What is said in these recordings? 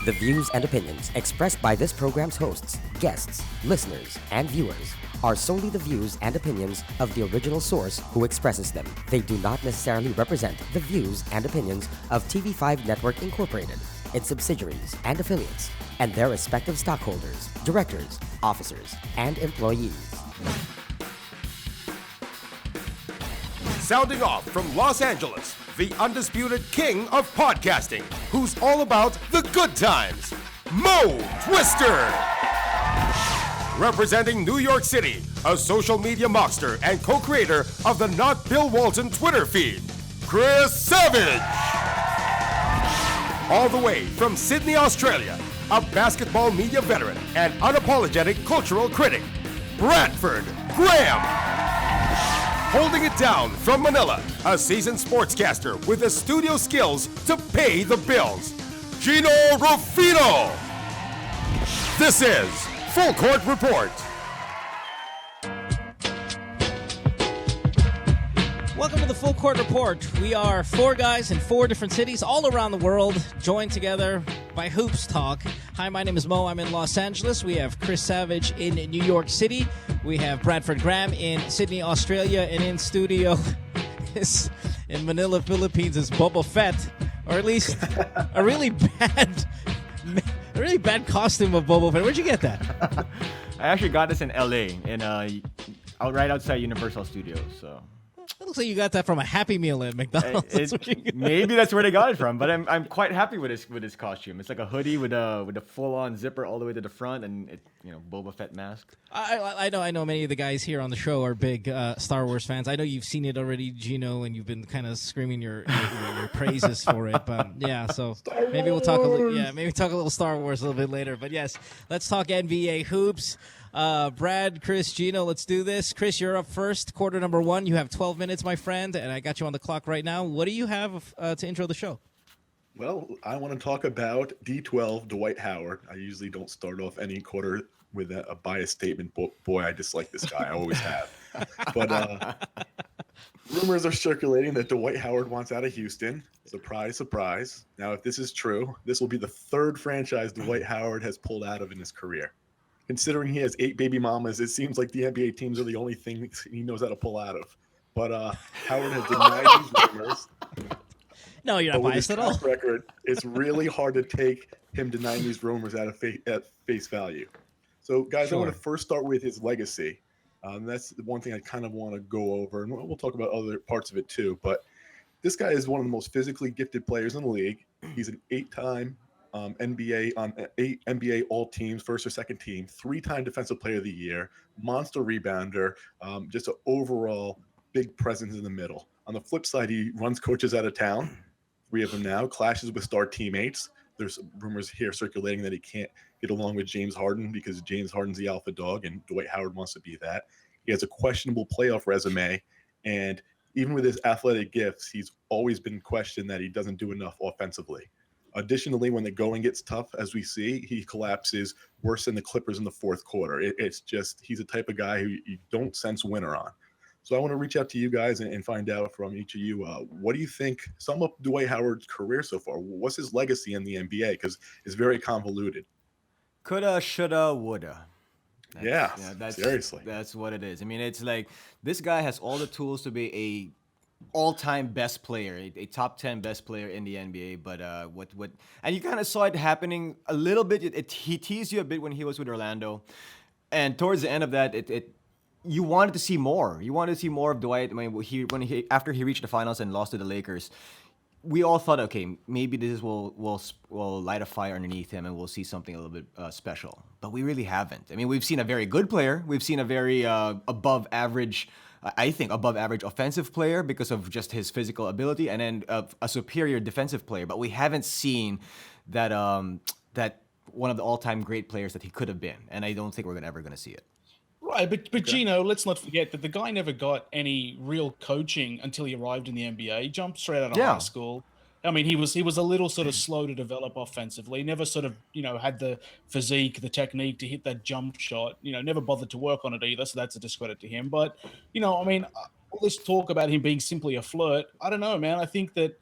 The views and opinions expressed by this program's hosts, guests, listeners, and viewers are solely the views and opinions of the original source who expresses them. They do not necessarily represent the views and opinions of TV5 Network Incorporated, its subsidiaries and affiliates, and their respective stockholders, directors, officers, and employees. Sounding off from Los Angeles, the undisputed king of podcasting, who's all about the good times, Mo Twister. Representing New York City, a social media monster and co-creator of the Not Bill Walton Twitter feed, Chris Savage. All the way from Sydney, Australia, a basketball media veteran and unapologetic cultural critic, Bradford Graham. Holding it down from Manila, a seasoned sportscaster with the studio skills to pay the bills, Jinno Rufino. This is Full Court Report. Welcome to the Full Court Report. We are four guys in four different cities all around the world, joined together by Hoops Talk. Hi, my name is Mo. I'm in Los Angeles. We have Chris Savage in New York City. We have Bradford Graham in Sydney, Australia. And in studio is in Manila, Philippines is Boba Fett, or at least a really bad costume of Boba Fett. Where'd you get that? I actually got this in LA, right outside Universal Studios. So It looks like you got that from a Happy Meal at McDonald's. Maybe that's where they got it from, but I'm quite happy with this costume. It's like a hoodie with a full-on zipper all the way to the front, and Boba Fett mask. I know many of the guys here on the show are big Star Wars fans. I know you've seen it already, Jinno, and you've been kind of screaming your praises for it. But yeah, so maybe we'll talk a little Star Wars a little bit later. But yes, let's talk NBA hoops. Brad, Chris, Jinno, let's do this. Chris, you're up first. Quarter number one. You have 12 minutes, my friend, and I got you on the clock right now. What do you have to intro the show? Well, I want to talk about D12, Dwight Howard. I usually don't start off any quarter with a biased statement. Boy, I dislike this guy. I always have. But rumors are circulating that Dwight Howard wants out of Houston. Surprise, surprise. Now, if this is true, this will be the third franchise Dwight Howard has pulled out of in his career. Considering he has 8 baby mamas, it seems like the NBA teams are the only thing he knows how to pull out of. But Howard has denied these rumors. No, you're not biased at all. Record, it's really hard to take him denying these rumors at face value. So, guys, I want to first start with his legacy. That's the one thing I kind of want to go over, and we'll talk about other parts of it too. But this guy is one of the most physically gifted players in the league. He's an 8-time NBA on 8 NBA all teams, first or second team, 3-time defensive player of the year, monster rebounder, just an overall big presence in the middle. On the flip side, he runs coaches out of town, 3 of them now, clashes with star teammates. There's rumors here circulating that he can't get along with James Harden because James Harden's the alpha dog and Dwight Howard wants to be that. He has a questionable playoff resume, and even with his athletic gifts, he's always been questioned that he doesn't do enough offensively. Additionally, when the going gets tough, as we see, he collapses worse than the Clippers in the fourth quarter. It's just he's the type of guy who you don't sense winner on. So I want to reach out to you guys and find out from each of you, what do you think? Sum up Dwight Howard's career so far. What's his legacy in the NBA? Because it's very convoluted. Coulda, shoulda, woulda. Seriously. That's what it is. I mean, it's like this guy has all the tools to be a all-time best player, a top 10 best player in the NBA, but and you kind of saw it happening a little bit. He teased you a bit when he was with Orlando, and towards the end of that, you wanted to see more. You wanted to see more of Dwight. I mean, after he reached the finals and lost to the Lakers, we all thought, okay, maybe this will light a fire underneath him, and we'll see something a little bit special. But we really haven't. I mean, we've seen a very good player. We've seen a very above average offensive player because of just his physical ability, and then a superior defensive player. But we haven't seen that one of the all-time great players that he could have been, and I don't think we're ever going to see it. Right, but Jinno, let's not forget that the guy never got any real coaching until he arrived in the NBA. He jumped straight out of high school. I mean, he was a little sort of slow to develop offensively. Never sort of, had the physique, the technique to hit that jump shot. Never bothered to work on it either. So that's a discredit to him. But, all this talk about him being simply a flirt, I don't know, man. I think that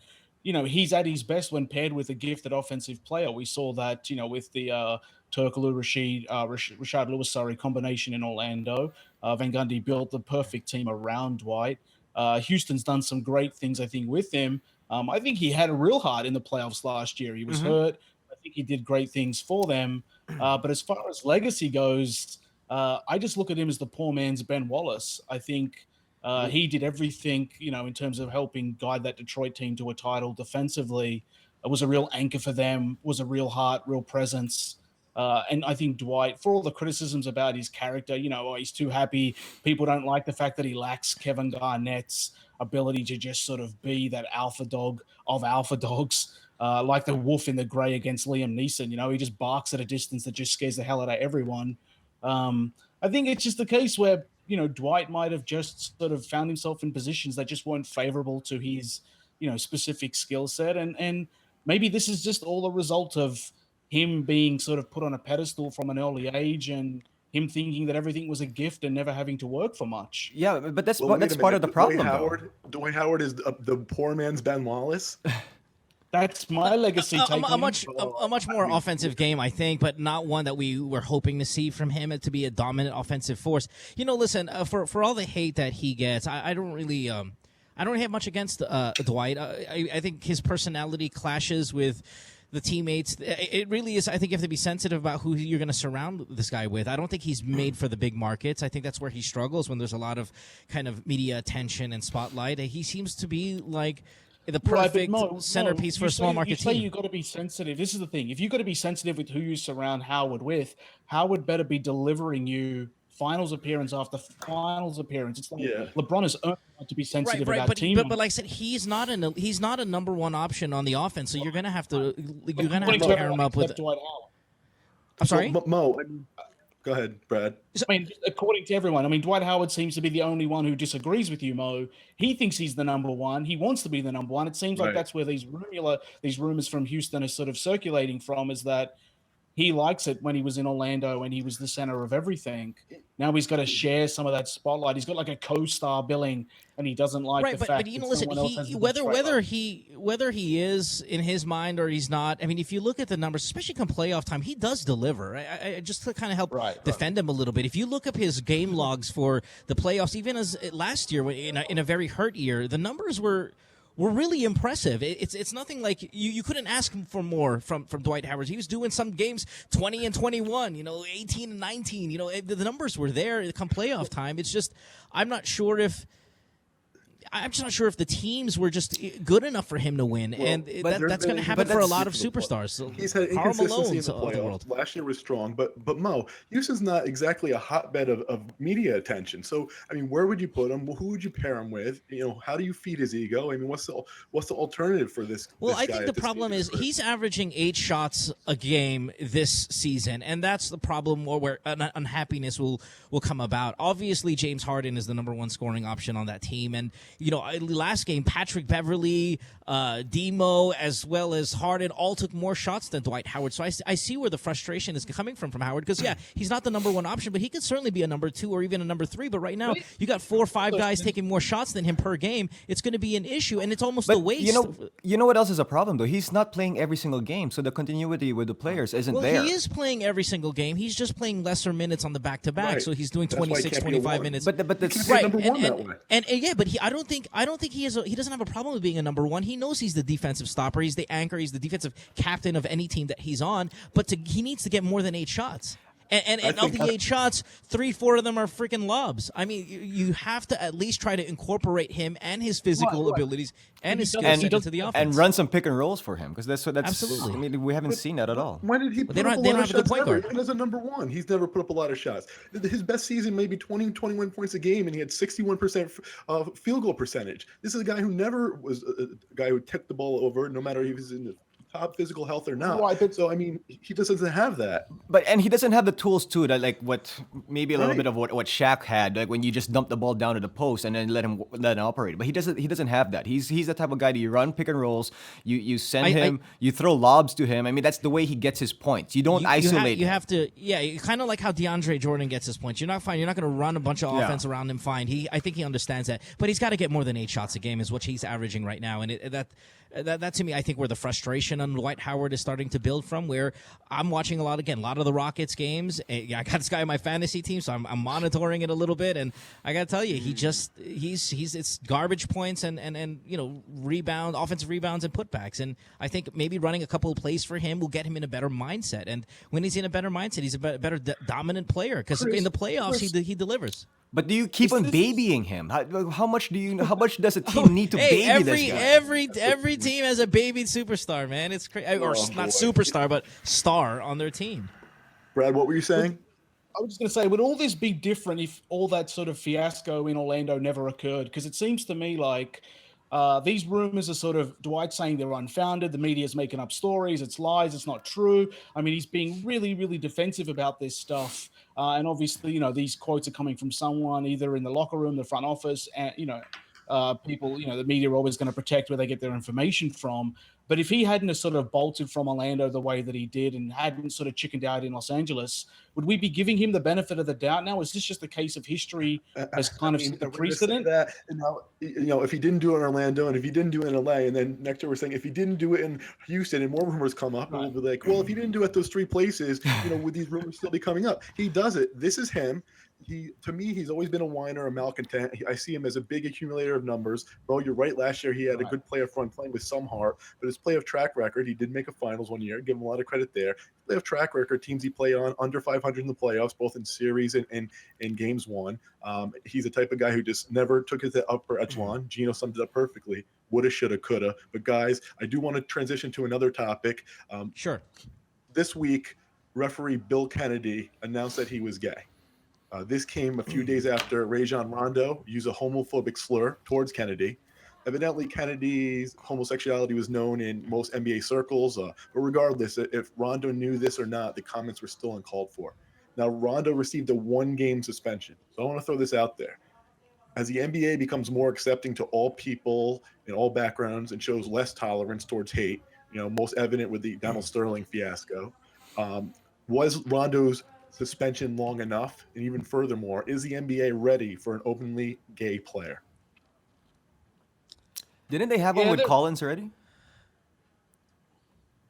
he's at his best when paired with a gifted offensive player. We saw that, with the Turkoglu Rashard Lewis, combination in Orlando. Van Gundy built the perfect team around Dwight. Houston's done some great things, I think, with him. I think he had a real heart in the playoffs last year. He was hurt. I think he did great things for them. But as far as legacy goes, I just look at him as the poor man's Ben Wallace. I think he did everything, in terms of helping guide that Detroit team to a title defensively. It was a real anchor for them, was a real heart, real presence. And I think Dwight, for all the criticisms about his character, he's too happy. People don't like the fact that he lacks Kevin Garnett's ability to just sort of be that alpha dog of alpha dogs, like the wolf in the gray against Liam Neeson. He just barks at a distance that just scares the hell out of everyone. I think it's just the case where, Dwight might have just sort of found himself in positions that just weren't favorable to his, specific skill set. And maybe this is just all a result of him being sort of put on a pedestal from an early age and him thinking that everything was a gift and never having to work for much. Yeah, but that's part of the problem. Dwight Howard is the poor man's Ben Wallace. That's my legacy. A much more offensive game, I think, but not one that we were hoping to see from him to be a dominant offensive force. Listen, for all the hate that he gets, I don't really have much against Dwight. I think his personality clashes with the teammates. It really is. I think you have to be sensitive about who you're going to surround this guy with. I don't think he's made for the big markets. I think that's where he struggles when there's a lot of kind of media attention and spotlight. He seems to be like the perfect centerpiece for a small market team. You've got to be sensitive. This is the thing. If you've got to be sensitive with who you surround Howard with, Howard better be delivering you finals appearance after finals appearance. It's like LeBron has earned to be sensitive about team. But like I said, he's not a number one option on the offense. So you're gonna have to pair him up with Dwight Howard. I'm sorry, Mo. Go ahead, Brad. According to everyone, Dwight Howard seems to be the only one who disagrees with you, Mo. He thinks he's the number one. He wants to be the number one. It seems like that's where these rumors from Houston are sort of circulating from, is that he likes it when he was in Orlando and he was the center of everything. Now he's got to share some of that spotlight. He's got like a co-star billing, and he doesn't like the fact that listen, whether he is in his mind or he's not. If you look at the numbers, especially come playoff time, he does deliver. I just to kind of help defend him a little bit. If you look up his game logs for the playoffs, even as last year in a very hurt year, the numbers were really impressive. It's nothing like you couldn't ask him for more from Dwight Howard. He was doing some games 20 and 21, 18 and 19. The numbers were there come playoff time. It's just I'm just not sure if the teams were just good enough for him to win, that's going to happen for a lot of superstars. So he's had inconsistency in the playoffs. Last year was strong, but Mo, Houston's not exactly a hotbed of media attention. So where would you put him? Who would you pair him with? How do you feed his ego? What's the alternative for this? Well, I think the problem is he's averaging 8 shots a game this season, and that's the problem where unhappiness will come about. Obviously, James Harden is the number one scoring option on that team, and last game, Patrick Beverley, Demo, as well as Harden, all took more shots than Dwight Howard. So I see where the frustration is coming from Howard, because, he's not the number one option, but he could certainly be a number 2 or even a number 3. But right now, you got 4 or 5 guys taking more shots than him per game. It's going to be an issue, and it's almost a waste. You know what else is a problem, though? He's not playing every single game, so the continuity with the players isn't there. He is playing every single game. He's just playing lesser minutes on the back-to-back, so he's doing 26, 25 minutes. But that's right. But I don't think he doesn't have a problem with being a number 1. He knows he's the defensive stopper. He's the anchor. He's the defensive captain of any team that he's on. But he needs to get more than 8 shots. And of the 8 shots, 3-4 of them are freaking lobs. You have to at least try to incorporate him and his physical abilities and his skill set into the offense. And run some pick and rolls for him, because that's absolutely. We haven't seen that at all. When did he put up a lot of shots ever? Even as a number 1, he's never put up a lot of shots. His best season maybe 20, 21 points a game, and he had 61% field goal percentage. This is a guy who never was a guy who tipped the ball over, no matter if he was in the top physical health or not. So he just doesn't have that. And he doesn't have the tools too, that like what maybe a little bit of what Shaq had, like when you just dump the ball down to the post and then let him operate. But he doesn't have that. He's the type of guy that you run pick and rolls, you send him, you throw lobs to him. That's the way he gets his points. You don't isolate. You have to kind of like how DeAndre Jordan gets his points. You're not going to run a bunch of offense around him. Fine. I think he understands that, but he's got to get more than 8 shots a game is what he's averaging right now, and that to me, I think where the frustration on Dwight Howard is starting to build from, where I'm watching a lot of the Rockets games. I got this guy on my fantasy team, so I'm monitoring it a little bit, and I got to tell you, he's it's garbage points and offensive rebounds and putbacks, and I think maybe running a couple of plays for him will get him in a better mindset, and when he's in a better mindset, he's a better dominant player, because in the playoffs he delivers. But do you keep on babying him? How much does a team need to baby this guy? Every team has a babied superstar, man. It's crazy, or not superstar, but star on their team. Brad, what were you saying? I was just going to say, would all this be different if all that sort of fiasco in Orlando never occurred? Because it seems to me like these rumors are sort of Dwight saying they're unfounded. The media's making up stories. It's lies. It's not true. I mean, he's being really, really defensive about this stuff. And obviously, these quotes are coming from someone either in the locker room, the front office, and, people, the media are always going to protect where they get their information from. But if he hadn't have sort of bolted from Orlando the way that he did and hadn't sort of chickened out in Los Angeles, would we be giving him the benefit of the doubt now? Is this just a case of history as kind of the precedent? That, if he didn't do it in Orlando and if he didn't do it in LA, and then next year we're saying if he didn't do it in Houston, and more rumors come up, and we'll be like, well, if he didn't do it at those three places, would these rumors still be coming up? He does it. This is him. To me, he's always been a whiner, a malcontent. I see him as a big accumulator of numbers. Bro, you're right. Last year, he had a good play up front, playing with some heart, but his play of track record, he did make a finals one year. Give him a lot of credit there. Play of track record, teams he played on under 500 in the playoffs, both in series and in games won. He's the type of guy who just never took it to the upper echelon. Jinno summed it up perfectly. Woulda, shoulda, coulda. But guys, I do want to transition to another topic. Sure. This week, referee Bill Kennedy announced that he was gay. This came a few days after Rajon Rondo used a homophobic slur towards Kennedy. Evidently, Kennedy's homosexuality was known in most NBA circles, but regardless, if Rondo knew this or not, the comments were still uncalled for. Now, Rondo received a one-game suspension, so I want to throw this out there. As the NBA becomes more accepting to all people in all backgrounds and shows less tolerance towards hate, most evident with the Donald Sterling fiasco, was Rondo's suspension long enough? And even furthermore, is the NBA ready for an openly gay player? Didn't they have one with Collins already?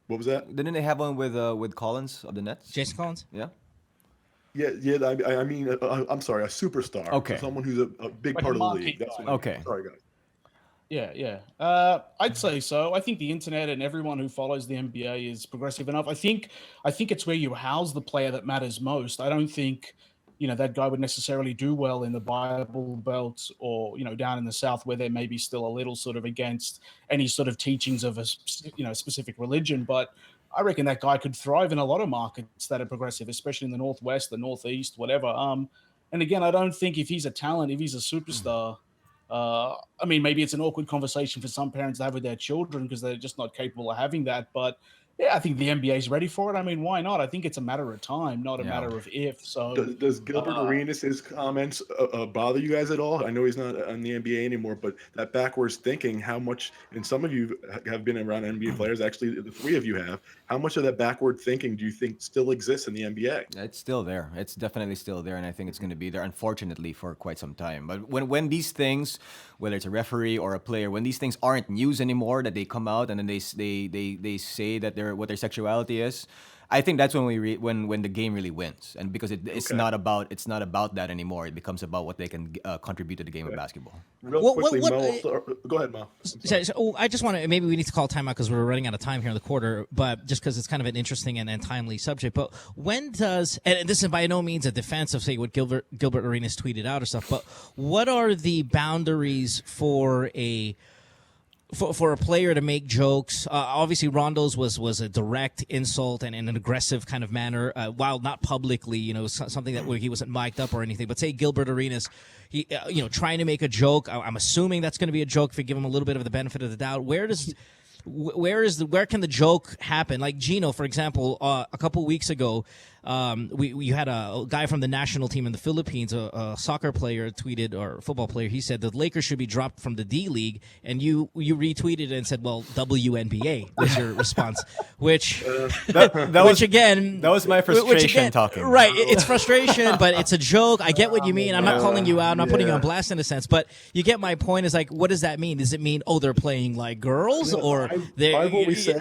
What was that? Didn't they have one with Collins of the Nets? Jason Collins? Yeah. Yeah. I mean, I'm sorry, a superstar. Okay. Someone who's a big part of the league. That's what okay. Sorry, guys. Yeah. I'd say so. I think the internet and everyone who follows the NBA is progressive enough. I think it's where you house the player that matters most. I don't think, that guy would necessarily do well in the Bible Belt or, down in the South where there may be still a little sort of against any sort of teachings of a, specific religion. But I reckon that guy could thrive in a lot of markets that are progressive, especially in the Northwest, the Northeast, whatever. And again, I don't think if he's a talent, if he's a superstar, I mean, maybe it's an awkward conversation for some parents to have with their children because they're just not capable of having that. But yeah, I think the NBA is ready for it. I mean, why not? I think it's a matter of time, not a matter of if. So, does Gilbert Arenas' comments bother you guys at all? I know he's not on the NBA anymore, but that backwards thinking, how much, and some of you have been around NBA players, actually the three of you have, how much of that backward thinking do you think still exists in the NBA? It's still there. It's definitely still there, and I think it's going to be there, unfortunately, for quite some time. But when these things, whether it's a referee or a player, when these things aren't news anymore, that they come out and then they say that what their sexuality is, I think that's when when the game really wins, and because it's not about that anymore. It becomes about what they can contribute to the game of basketball. Real quickly, Mo, go ahead, Mo. So I just want to, maybe we need to call timeout because we're running out of time here in the quarter, but just because it's kind of an interesting and timely subject. But when does, and this is by no means a defense of, say, what Gilbert Arenas tweeted out or stuff, but what are the boundaries for a player to make jokes? Obviously, Rondo's was a direct insult and in an aggressive kind of manner, while not publicly, something that where he wasn't mic'd up or anything. But say Gilbert Arenas, he, trying to make a joke. I'm assuming that's going to be a joke if you give him a little bit of the benefit of the doubt. Where can the joke happen? Like Jinno, for example, a couple weeks ago, we had a guy from the national team in the Philippines, a soccer player tweeted, or football player. He said the Lakers should be dropped from the D League, and you retweeted it and said, "Well, WNBA" was your response, which that was my frustration talking. Right, it's frustration, but it's a joke. I get what you mean. I'm not calling you out. I'm not putting you on blast in a sense, but you get my point. Is like, what does that mean? Does it mean they're playing like girls, or they're?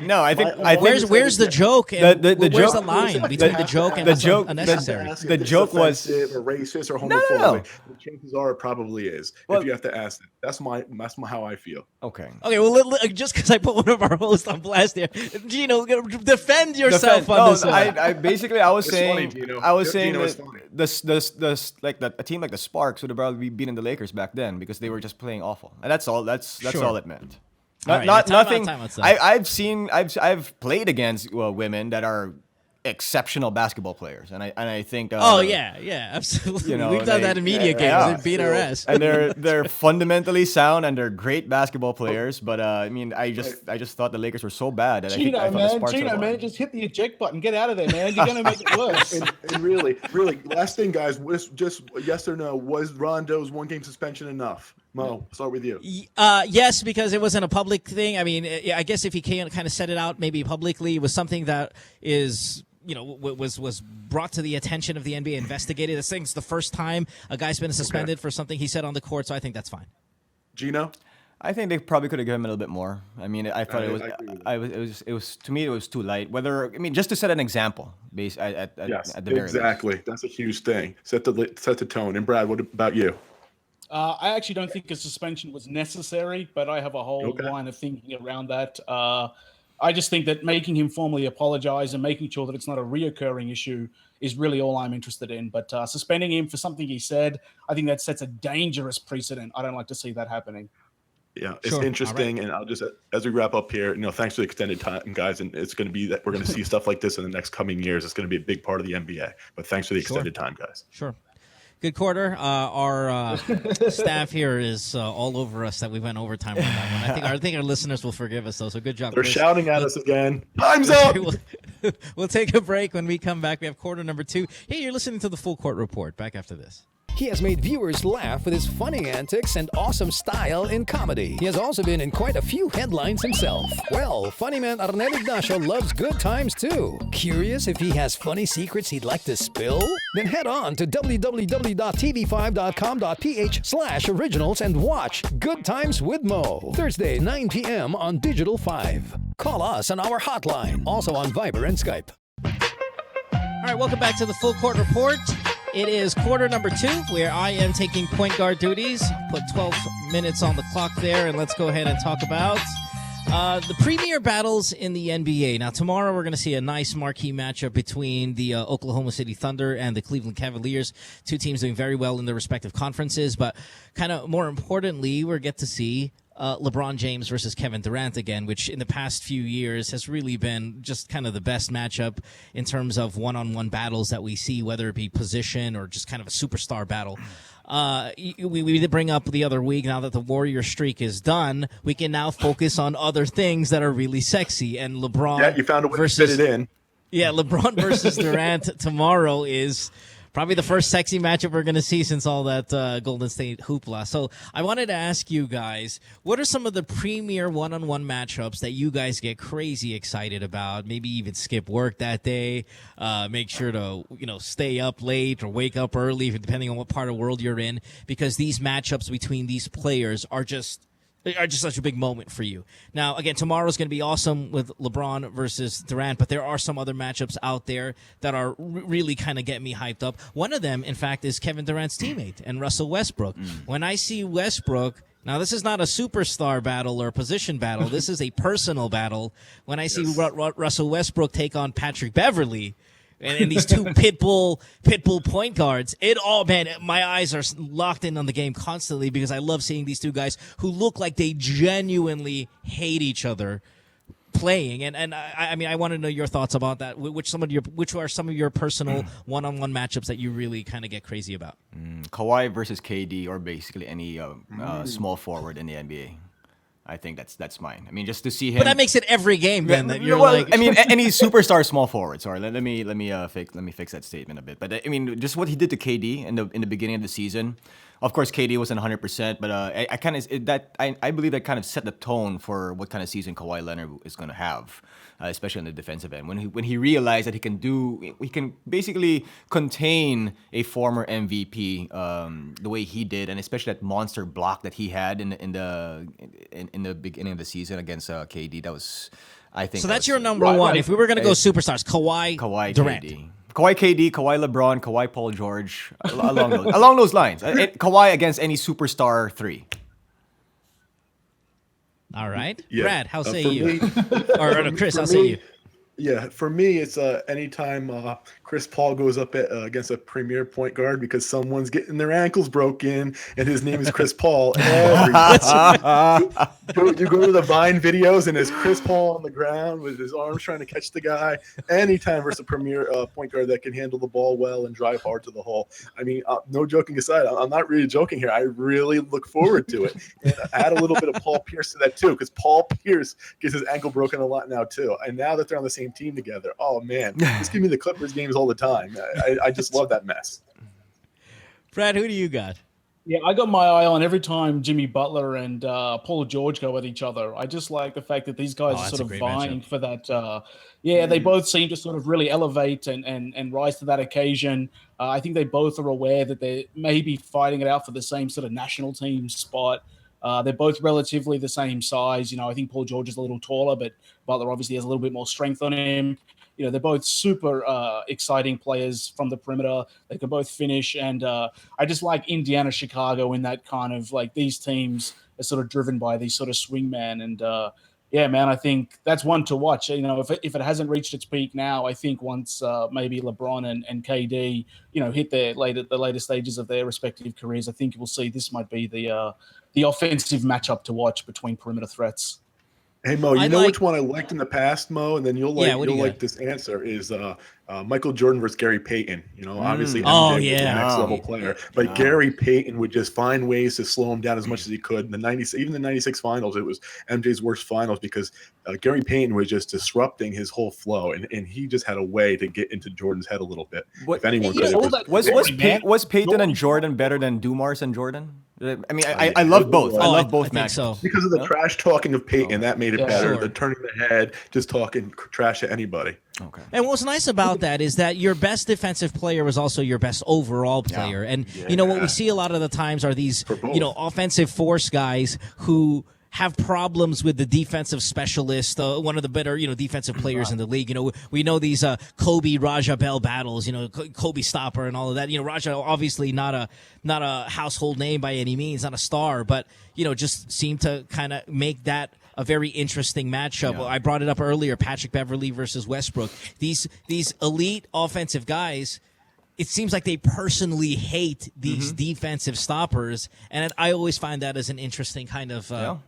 No, I think where's the joke? And the where's joke, the line between the joke and unnecessary? The joke was or racist or homophobic. No. The chances are it probably is. Well, if you have to ask it, that's how I feel. Okay. Well, just because I put one of our hosts on blast here, Jinno, defend yourself on this one. I was saying, funny, Jinno. I was saying Jinno is that a team like the Sparks would have probably beaten the Lakers back then because they were just playing awful, and that's all. That's all it meant. Nothing. I've played against women that are exceptional basketball players, and I think. Absolutely. We've done that in media games. They beat our ass. And they're fundamentally sound and they're great basketball players. But I just thought the Lakers were so bad that I thought the Sparks Jinno, man, just hit the eject button, get out of there, man. You're gonna make it worse. and really, last thing, guys, was just yes or no, was Rondo's 1-game suspension enough? Mo, start with you. Yes, because it wasn't a public thing. I mean, I guess if he can't kind of set it out maybe publicly, it was something that is. Was brought to the attention of the NBA, investigated. This thing's the first time a guy's been suspended for something he said on the court, so I think that's fine. Jinno? I think they probably could have given him a little bit more. I mean, I thought it was to me it was too light. Just to set an example, at the very least. Exactly. That's a huge thing. Set the tone. And Brad, what about you? I actually don't think a suspension was necessary, but I have a whole line of thinking around that. I just think that making him formally apologize and making sure that it's not a reoccurring issue is really all I'm interested in. But suspending him for something he said, I think that sets a dangerous precedent. I don't like to see that happening. Yeah, it's interesting. Right. And I'll just, as we wrap up here, thanks for the extended time, guys. And it's going to be that we're going to see stuff like this in the next coming years. It's going to be a big part of the NBA. But thanks for the extended time, guys. Sure. Good quarter. Our staff here is all over us that we went overtime on that one. I think our listeners will forgive us, though. So good job. They're shouting at us again. Time's up. We'll take a break. When we come back, we have quarter number 2. Hey, you're listening to the Full Court Report. Back after this. He has made viewers laugh with his funny antics and awesome style in comedy. He has also been in quite a few headlines himself. Well, funny man Arnel Ignacio loves good times too. Curious if he has funny secrets he'd like to spill? Then head on to www.tv5.com.ph/originals and watch Good Times with Mo. Thursday, 9 p.m. on Digital 5. Call us on our hotline, also on Viber and Skype. All right, welcome back to the Full Court Report. It is quarter number 2, where I am taking point guard duties. Put 12 minutes on the clock there, and let's go ahead and talk about the premier battles in the NBA. Now, tomorrow we're going to see a nice marquee matchup between the Oklahoma City Thunder and the Cleveland Cavaliers. Two teams doing very well in their respective conferences, but kind of more importantly, we'll get to see LeBron James versus Kevin Durant again, which in the past few years has really been just kind of the best matchup in terms of one-on-one battles that we see, whether it be position or just kind of a superstar battle. We did bring up the other week, now that the Warrior streak is done, we can now focus on other things that are really sexy. And LeBron you found a way to fit it in. Yeah, LeBron versus Durant tomorrow is probably the first sexy matchup we're going to see since all that Golden State hoopla. So I wanted to ask you guys, what are some of the premier one-on-one matchups that you guys get crazy excited about? Maybe even skip work that day, make sure to stay up late or wake up early, depending on what part of the world you're in, because these matchups between these players are just such a big moment for you. Now, again, tomorrow's going to be awesome with LeBron versus Durant, but there are some other matchups out there that are really kind of get me hyped up. One of them, in fact, is Kevin Durant's teammate and Russell Westbrook. When I see Westbrook, now this is not a superstar battle or a position battle. This is a personal battle. When I see Russell Westbrook take on Patrick Beverley, and these two pitbull point guards, my eyes are locked in on the game constantly because I love seeing these two guys who look like they genuinely hate each other playing. And I want to know your thoughts about that. Which are some of your personal one-on-one matchups that you really kind of get crazy about? Kawhi versus KD, or basically any small forward in the NBA. I think that's mine. I mean, just to see him. But that makes it every game then that you're well, like. I mean, any superstar small forward. Sorry, let me fix that statement a bit. But I mean, just what he did to KD in the beginning of the season. Of course, KD wasn't 100%, but I believe that kind of set the tone for what kind of season Kawhi Leonard is going to have, especially on the defensive end. When he realized that he can basically contain a former MVP the way he did, and especially that monster block that he had in the beginning of the season against KD. That was, I think. So that's your number one. Right. If we were going to go superstars, Kawhi Durant. KD. Kawhi KD, Kawhi LeBron, Kawhi Paul George, along those lines. Kawhi against any superstar 3. All right. Yeah. Brad, how say you? Me, or Chris, how say you? Yeah, for me, it's anytime Chris Paul goes up against a premier point guard because someone's getting their ankles broken and his name is Chris Paul. You go to the Vine videos and it's Chris Paul on the ground with his arms trying to catch the guy. Anytime versus a premier point guard that can handle the ball well and drive hard to the hole. I mean, no joking aside, I'm not really joking here. I really look forward to it. And add a little bit of Paul Pierce to that too, because Paul Pierce gets his ankle broken a lot now too. And now that they're on the same team together, oh man, just give me the Clippers games all the time. I just love that mess. Brad, who do you got? Yeah, I got my eye on every time Jimmy Butler and Paul George go at each other. I just like the fact that these guys are sort of vying for that. They both seem to sort of really elevate and rise to that occasion. I think they both are aware that they may be fighting it out for the same sort of national team spot. They're both relatively the same size. You know, I think Paul George is a little taller, but Butler obviously has a little bit more strength on him. You know, they're both super exciting players from the perimeter. They can both finish. And I just like Indiana, Chicago in that kind of like these teams are sort of driven by these sort of swingman. And yeah, man, I think that's one to watch. You know, if it hasn't reached its peak now, I think once maybe LeBron and KD, you know, hit the later stages of their respective careers, I think we'll see this might be the offensive matchup to watch between perimeter threats. Hey Mo, you know which one I liked in the past, Mo, and then you'll like this answer is Michael Jordan versus Gary Payton. You know, obviously MJ was the next level player, but Gary Payton would just find ways to slow him down as much as he could. In the even the '96 finals, it was MJ's worst finals because Gary Payton was just disrupting his whole flow, and he just had a way to get into Jordan's head a little bit. If anyone could, was Payton and Jordan better than Dumars and Jordan? I mean, I love both. I love both matches. So. Because of the trash talking of Peyton, that made it better. Sure. The turning the head, just talking trash to anybody. Okay. And what's nice about that is that your best defensive player was also your best overall player. And, you know, what we see a lot of the times are these, you know, offensive force guys who have problems with the defensive specialist, one of the better, you know, defensive players in the league. You know, we know these Kobe Raja Bell battles, you know, Kobe stopper and all of that. You know, Raja obviously not a household name by any means, not a star, but, you know, just seemed to kind of make that a very interesting matchup. Yeah. I brought it up earlier, Patrick Beverley versus Westbrook. These elite offensive guys, it seems like they personally hate these defensive stoppers, and I always find that as an interesting kind of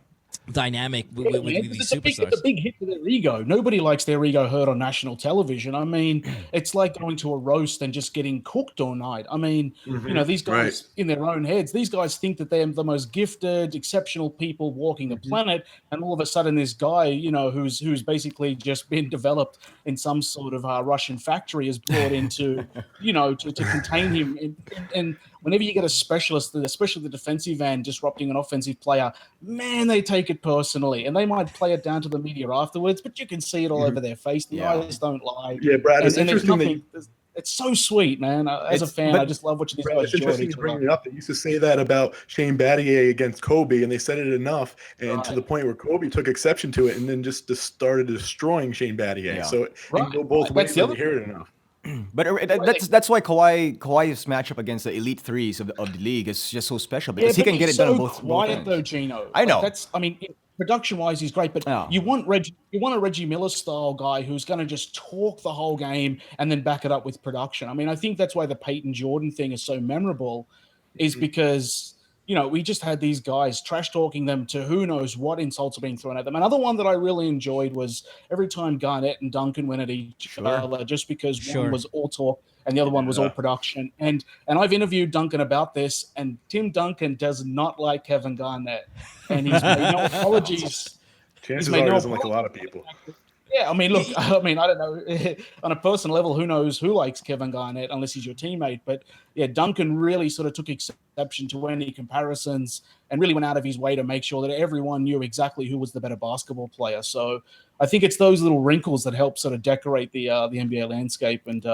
dynamic with these superstars. It's a big hit to their ego. Nobody likes their ego hurt on national television. I mean, it's like going to a roast and just getting cooked all night. I mean, you know, these guys in their own heads, these guys think that they're the most gifted, exceptional people walking the planet, and all of a sudden this guy, you know, who's basically just been developed in some sort of Russian factory is brought into, you know, to contain him. And whenever you get a specialist, especially the defensive end, disrupting an offensive player, man, they take it personally. And they might play it down to the media afterwards, but you can see it all over their face. The eyes don't lie. Yeah, Brad, it's interesting it's so sweet, man. As a fan, I just love watching these guys. It's interesting to bring it up. They used to say that about Shane Battier against Kobe, and they said it enough, and to the point where Kobe took exception to it and then just started destroying Shane Battier. Yeah. So it can go both ways when you hear it enough. But that's why Kawhi's matchup against the elite threes of the league is just so special because he can get it done on both quiet ends. Though, Jinno. I know. Production-wise, he's great, but you want a Reggie Miller-style guy who's going to just talk the whole game and then back it up with production. I mean, I think that's why the Peyton Jordan thing is so memorable, is because we just had these guys trash talking them to who knows what insults are being thrown at them. Another one that I really enjoyed was every time Garnett and Duncan went at each other, just because one was all talk and the other one was all production. And I've interviewed Duncan about this, and Tim Duncan does not like Kevin Garnett, and he's made no apologies. Chances are he doesn't like a lot of people. Yeah, I mean, look, I don't know. On a personal level, who knows who likes Kevin Garnett unless he's your teammate. But, yeah, Duncan really sort of took exception to any comparisons and really went out of his way to make sure that everyone knew exactly who was the better basketball player. So I think it's those little wrinkles that help sort of decorate the NBA landscape. And,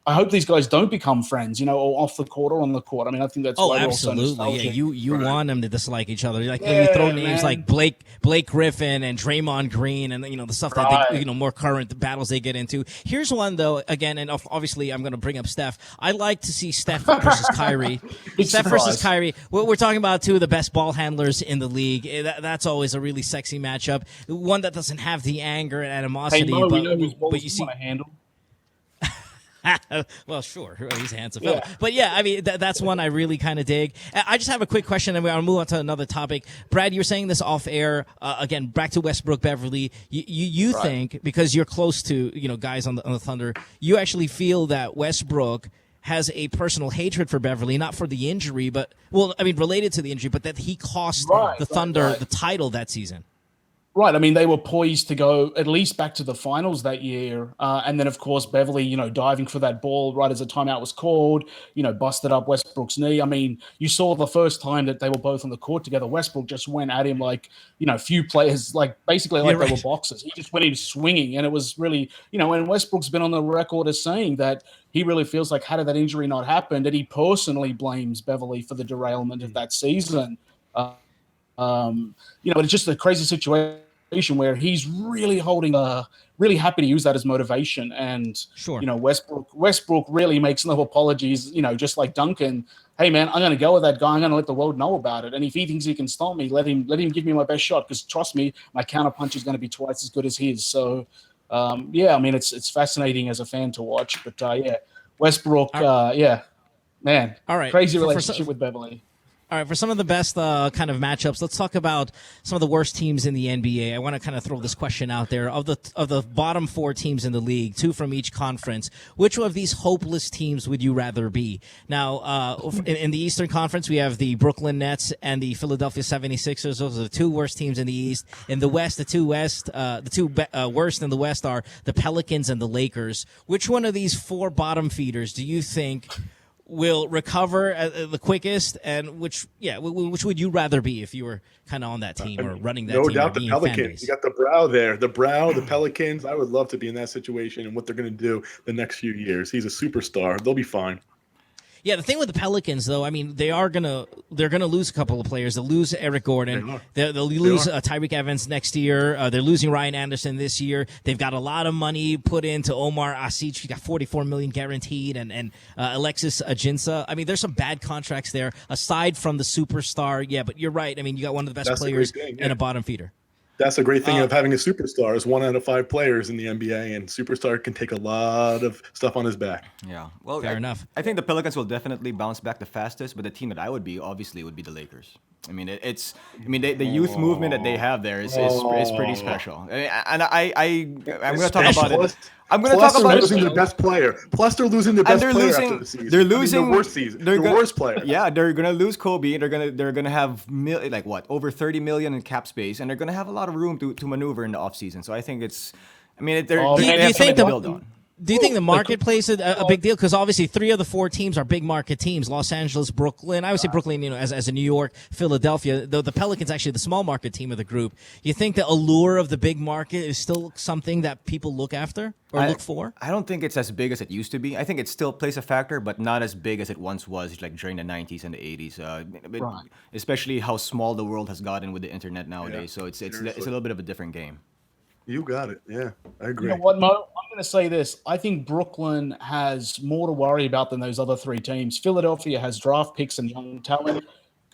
I hope these guys don't become friends, or off the court or on the court. I mean, I think that's why absolutely. Yeah, you want them to dislike each other. Like when you throw names like Blake Griffin and Draymond Green, and the stuff that they, more current battles they get into. Here's one though. Again, and obviously I'm going to bring up Steph. I like to see Steph versus Kyrie. Steph versus Kyrie. We're talking about two of the best ball handlers in the league. That's always a really sexy matchup. One that doesn't have the anger and animosity, but you see. Well, sure. He's a handsome fella. But yeah, I mean, that's one I really kind of dig. I just have a quick question, and we're going to move on to another topic. Brad, you were saying this off air. Again, back to Westbrook Beverly. You think, because you're close to guys on the Thunder, you actually feel that Westbrook has a personal hatred for Beverly, not for the injury, but related to the injury, but that he cost the Thunder the title that season. Right. I mean, they were poised to go at least back to the finals that year. And then, of course, Beverly, diving for that ball right as a timeout was called, busted up Westbrook's knee. I mean, you saw the first time that they were both on the court together, Westbrook just went at him like, few players, like basically like they were boxers. He just went in swinging. And it was really, and Westbrook's been on the record as saying that he really feels like, had that injury not happened, that he personally blames Beverly for the derailment of that season. But it's just a crazy situation where he's really really happy to use that as motivation. And, Westbrook really makes no apologies, just like Duncan. Hey, man, I'm going to go with that guy. I'm going to let the world know about it. And if he thinks he can stop me, let him give me my best shot, because trust me, my counterpunch is going to be twice as good as his. So, it's fascinating as a fan to watch. But, Westbrook, man, all right, crazy relationship with Beverly. All right, for some of the best kind of matchups, let's talk about some of the worst teams in the NBA. I want to kind of throw this question out there. Of the bottom four teams in the league, two from each conference, which one of these hopeless teams would you rather be? Now, in the Eastern Conference, we have the Brooklyn Nets and the Philadelphia 76ers. Those are the two worst teams in the East. In the West, the two worst in the West are the Pelicans and the Lakers. Which one of these four bottom feeders do you think will recover the quickest, and which would you rather be if you were kind of on that team or running that team? No doubt the Pelicans. You got the the Pelicans. I would love to be in that situation and what they're going to do the next few years. He's a superstar. They'll be fine. Yeah, the thing with the Pelicans, though, I mean, they're gonna lose a couple of players. They'll lose Eric Gordon. They'll lose Tyreek Evans next year. They're losing Ryan Anderson this year. They've got a lot of money put into Omar Asic. He got $44 million guaranteed, and Alexis Ajinça. I mean, there's some bad contracts there aside from the superstar. Yeah, but you're right. I mean, you got one of the best players and a bottom feeder. That's a great thing of having a superstar, is 1 out of 5 players in the NBA, and superstar can take a lot of stuff on his back. Yeah, well, fair enough. I think the Pelicans will definitely bounce back the fastest, but the team that I would be obviously would be the Lakers. I mean, the youth movement that they have there is pretty special. I'm going to talk about it. I'm going to talk about losing the best player. Plus, they're losing the best player after the season. They're losing the worst season. The worst player. Yeah, they're going to lose Kobe. They're going to have over $30 million in cap space, and they're going to have a lot of room to maneuver in the offseason. So I think it's. I mean, they have something to build on. Do you think the market plays a big deal? Because obviously 3 of the 4 teams are big market teams: Los Angeles, Brooklyn. I would say Brooklyn, as a New York, Philadelphia. Though the Pelicans actually the small market team of the group. You think the allure of the big market is still something that people look after or look for? I don't think it's as big as it used to be. I think it still plays a factor, but not as big as it once was, like during the 90s and the 80s. Especially how small the world has gotten with the internet nowadays. Yeah, so it's a little bit of a different game. You got it. Yeah, I agree. You know what, Mo? I'm going to say this. I think Brooklyn has more to worry about than those other 3 teams. Philadelphia has draft picks and young talent.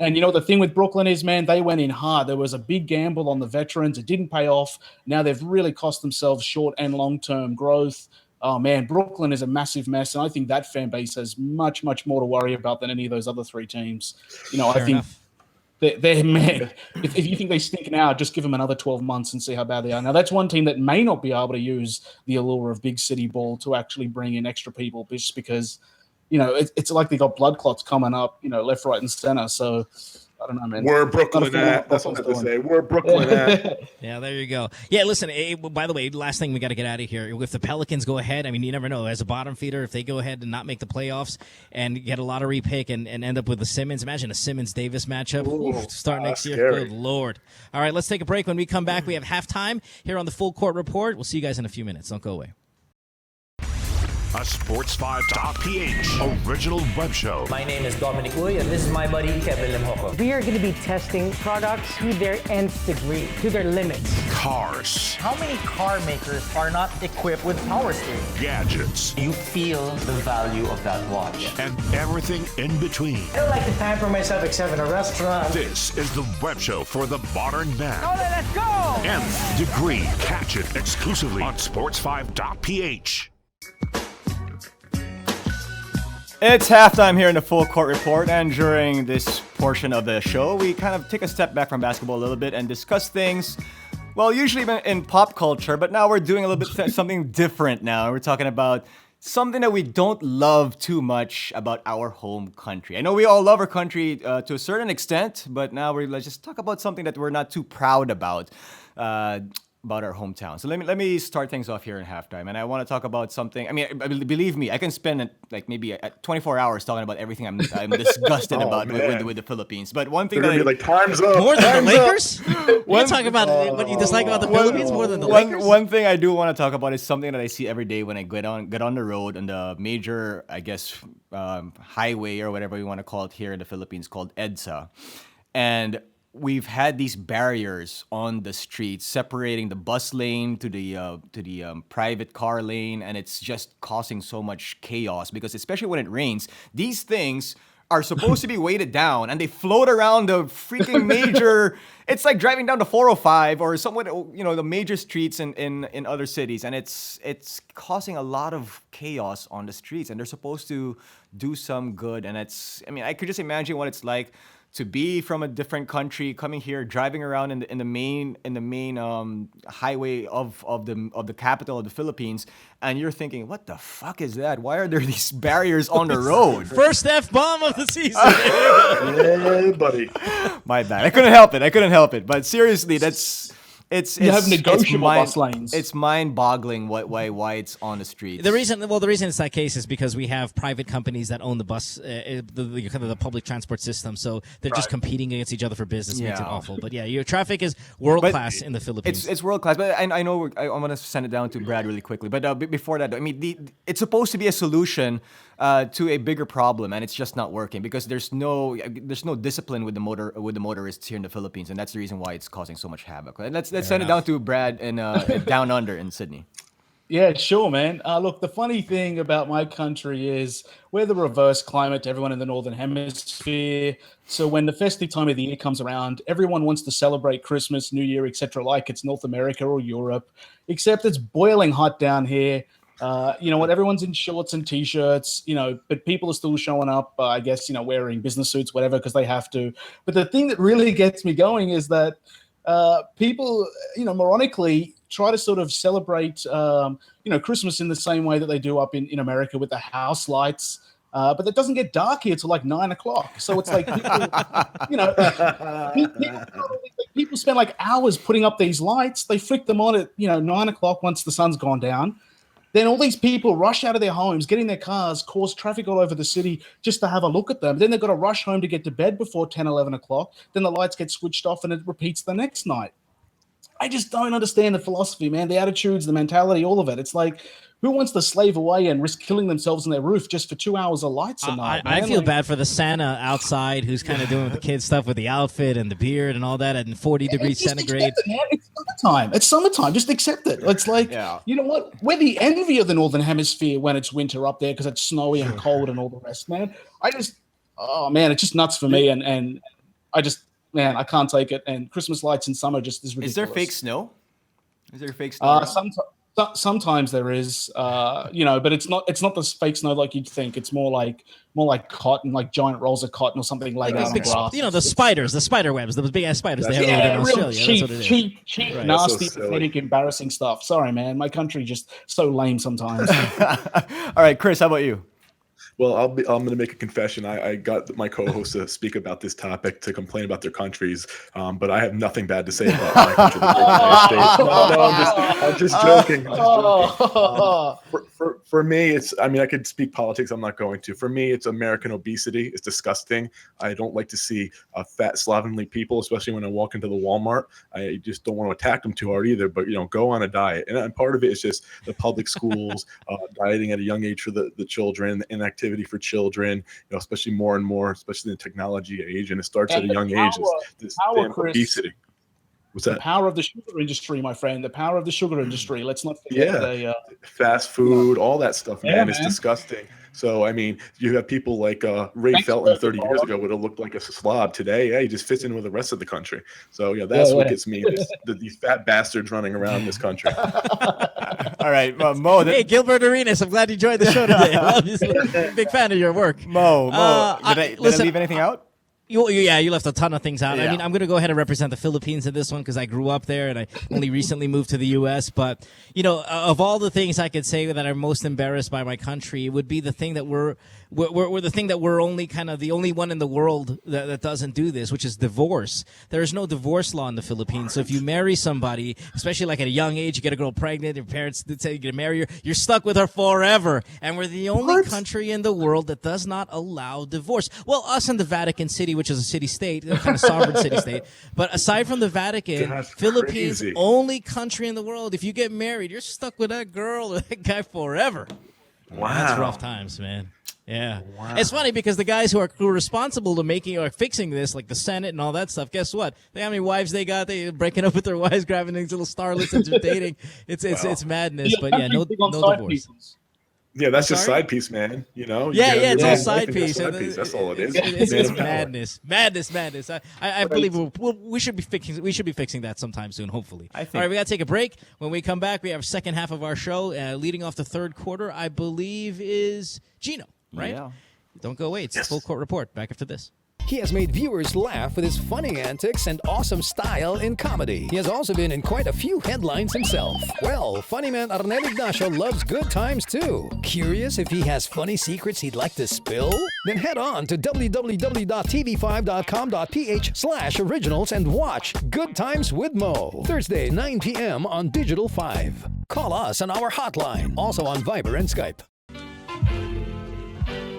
And, the thing with Brooklyn is, man, they went in hard. There was a big gamble on the veterans. It didn't pay off. Now they've really cost themselves short and long-term growth. oh man, Brooklyn is a massive mess, and I think that fan base has much, much more to worry about than any of those other three teams. I think enough. they're man. If you think they stink now, just give them another 12 months and see how bad they are. Now, that's one team that may not be able to use the allure of big city ball to actually bring in extra people, just because, it's like they got blood clots coming up, left, right, and center. So I don't know, man. Where Brooklyn at? That's what I have to say. Where Brooklyn at? Yeah, there you go. Yeah, listen, by the way, last thing we got to get out of here. If the Pelicans go ahead, I mean, you never know. As a bottom feeder, if they go ahead and not make the playoffs and get a lottery pick and end up with the Simmons, imagine a Simmons-Davis matchup. Ooh, start next year. Scary. Good Lord. All right, let's take a break. When we come back, we have halftime here on the Full Court Report. We'll see you guys in a few minutes. Don't go away. A Sports5.ph original web show. My name is Dominic Uy, and this is my buddy Kevin Limhoco. We are going to be testing products to their nth degree, to their limits. Cars. How many car makers are not equipped with power steering? Gadgets. You feel the value of that watch. And everything in between. I don't like to pamper myself except in a restaurant. This is the web show for the modern man. Oh, let's go! Nth degree. Catch it exclusively on Sports5.ph. It's halftime here in the Full Court Report, and during this portion of the show, we kind of take a step back from basketball a little bit and discuss things, well, usually in pop culture, but now we're doing a little bit something different now. We're talking about something that we don't love too much about our home country. I know we all love our country to a certain extent, but now let's just talk about something that we're not too proud about our hometown. So let me start things off here in halftime, and I want to talk about something. I mean, believe me, I can spend like maybe 24 hours talking about everything I'm disgusted about with the Philippines. But one thing like time's up. More than the Lakers? You're talking about what you dislike about the Philippines more than the Lakers? One thing I do want to talk about is something that I see every day when I get on the road on the major, I guess, highway or whatever you want to call it here in the Philippines, called EDSA, and we've had these barriers on the streets separating the bus lane to the private car lane, and it's just causing so much chaos because, especially when it rains, these things are supposed to be weighted down and they float around the freaking major. It's like driving down the 405 or somewhat, the major streets in other cities, and it's causing a lot of chaos on the streets. And they're supposed to do some good, and I could just imagine what it's like to be from a different country, coming here, driving around in the main highway of the capital of the Philippines, and you're thinking, what the fuck is that? Why are there these barriers on the road? First F-bomb of the season. Yeah, buddy. My bad. I couldn't help it. But seriously, you have negotiable bus lanes. It's mind-boggling why it's on the streets. The reason it's that case is because we have private companies that own the bus, the public transport system. So they're just competing against each other for business. Makes it awful. But yeah, your traffic is world class in the Philippines. It's world class. But I know I'm gonna send it down to Brad really quickly. But before that, I mean, it's supposed to be a solution to a bigger problem, and it's just not working because there's no discipline with the motorists here in the Philippines, and that's the reason why it's causing so much havoc. And let's send it down to Brad in down under in Sydney. Yeah, sure, man. Look, the funny thing about my country is we're the reverse climate to everyone in the Northern Hemisphere. So when the festive time of the year comes around, everyone wants to celebrate Christmas, New Year, etc., like it's North America or Europe, except it's boiling hot down here. You know what? Everyone's in shorts and t-shirts, but people are still showing up, I guess, wearing business suits, whatever, because they have to. But the thing that really gets me going is that people, moronically try to sort of celebrate, Christmas in the same way that they do up in America with the house lights. But it doesn't get dark here till like 9 o'clock. So it's like, people spend like hours putting up these lights. They flick them on at, 9 o'clock once the sun's gone down. Then all these people rush out of their homes, get in their cars, cause traffic all over the city just to have a look at them. Then they've got to rush home to get to bed before 10, 11 o'clock. Then the lights get switched off and it repeats the next night. I just don't understand the philosophy, man, the attitudes, the mentality, all of it. It's like, who wants to slave away and risk killing themselves on their roof just for 2 hours of lights a night? I feel bad for the Santa outside who's kind of doing the kid stuff with the outfit and the beard and all that at 40 degrees centigrade. It's summertime. It's summertime. Just accept it. It's like, you know what? We're the envy of the Northern Hemisphere when it's winter up there because it's snowy and cold and all the rest, man. It's just nuts for me. And I can't take it. And Christmas lights in summer just is ridiculous. Is there fake snow? Is there fake snow? Sometimes there is, but it's not the fake snow like you'd think. It's more like cotton, like giant rolls of cotton or something laid out on grass. The spiders, the spider webs, those big ass spiders they have over there in Australia. Cheap, That's what it is. cheap, Right. nasty, So pathetic, embarrassing stuff. Sorry, man, my country just so lame sometimes. All right, Chris, how about you? Well, I'm going to make a confession. I got my co-host to speak about this topic, to complain about their countries, but I have nothing bad to say about my country, the United States. No, I'm just joking. For me, I could speak politics. I'm not going to. For me, it's American obesity. It's disgusting. I don't like to see fat, slovenly people, especially when I walk into the Walmart. I just don't want to attack them too hard either, but, go on a diet. And part of it is just the public schools, dieting at a young age for the children, inactivity for children, especially more and more, especially in the technology age, and it starts at a young age. This damn obesity. What's that? The power of the sugar industry, my friend. The power of the sugar industry. Let's not forget fast food, all that stuff, man. It's disgusting. So, you have people like Ray Felton 30 years ago would have looked like a slob. Today, he just fits in with the rest of the country. So, that's what gets me, these fat bastards running around this country. All right, Mo. Hey, Gilbert Arenas, I'm glad you joined the show today. Obviously, big fan of your work. Mo, did I leave anything out? You left a ton of things out. Yeah. I'm going to go ahead and represent the Philippines in this one because I grew up there and I only recently moved to the U.S. But, of all the things I could say that are most embarrassed by my country, it would be the thing that we're the thing that we're only kind of the only one in the world that doesn't do this, which is divorce. There is no divorce law in the Philippines. So if you marry somebody, especially like at a young age, you get a girl pregnant, your parents say you're going to marry her, you're stuck with her forever. And we're the only country in the world that does not allow divorce. Well, us and the Vatican City, which is a city-state, a kind of sovereign city-state. But aside from the Vatican, that's Philippines, crazy. Only country in the world, if you get married, you're stuck with that girl or that guy forever. Wow. That's rough times, man. Yeah. Wow. It's funny because the guys who are responsible to making or fixing this, like the Senate and all that stuff, guess what? They how many wives they got? They're breaking up with their wives, grabbing these little starlets and just dating. It's madness. But no divorce. Yeah, that's just side piece, man. It's all side piece. That's all it is. It's madness. I believe we should be fixing that sometime soon. Hopefully. All right, we got to take a break. When we come back, we have second half of our show, leading off the third quarter. I believe is Jinno, right? Yeah. Don't go away. It's the Full Court Report. Back after this. He has made viewers laugh with his funny antics and awesome style in comedy. He has also been in quite a few headlines himself. Well, funny man Arnel Ignacio loves good times too. Curious if he has funny secrets he'd like to spill? Then head on to www.tv5.com.ph/originals and watch Good Times with Mo. Thursday, 9 p.m. on Digital 5. Call us on our hotline, also on Viber and Skype.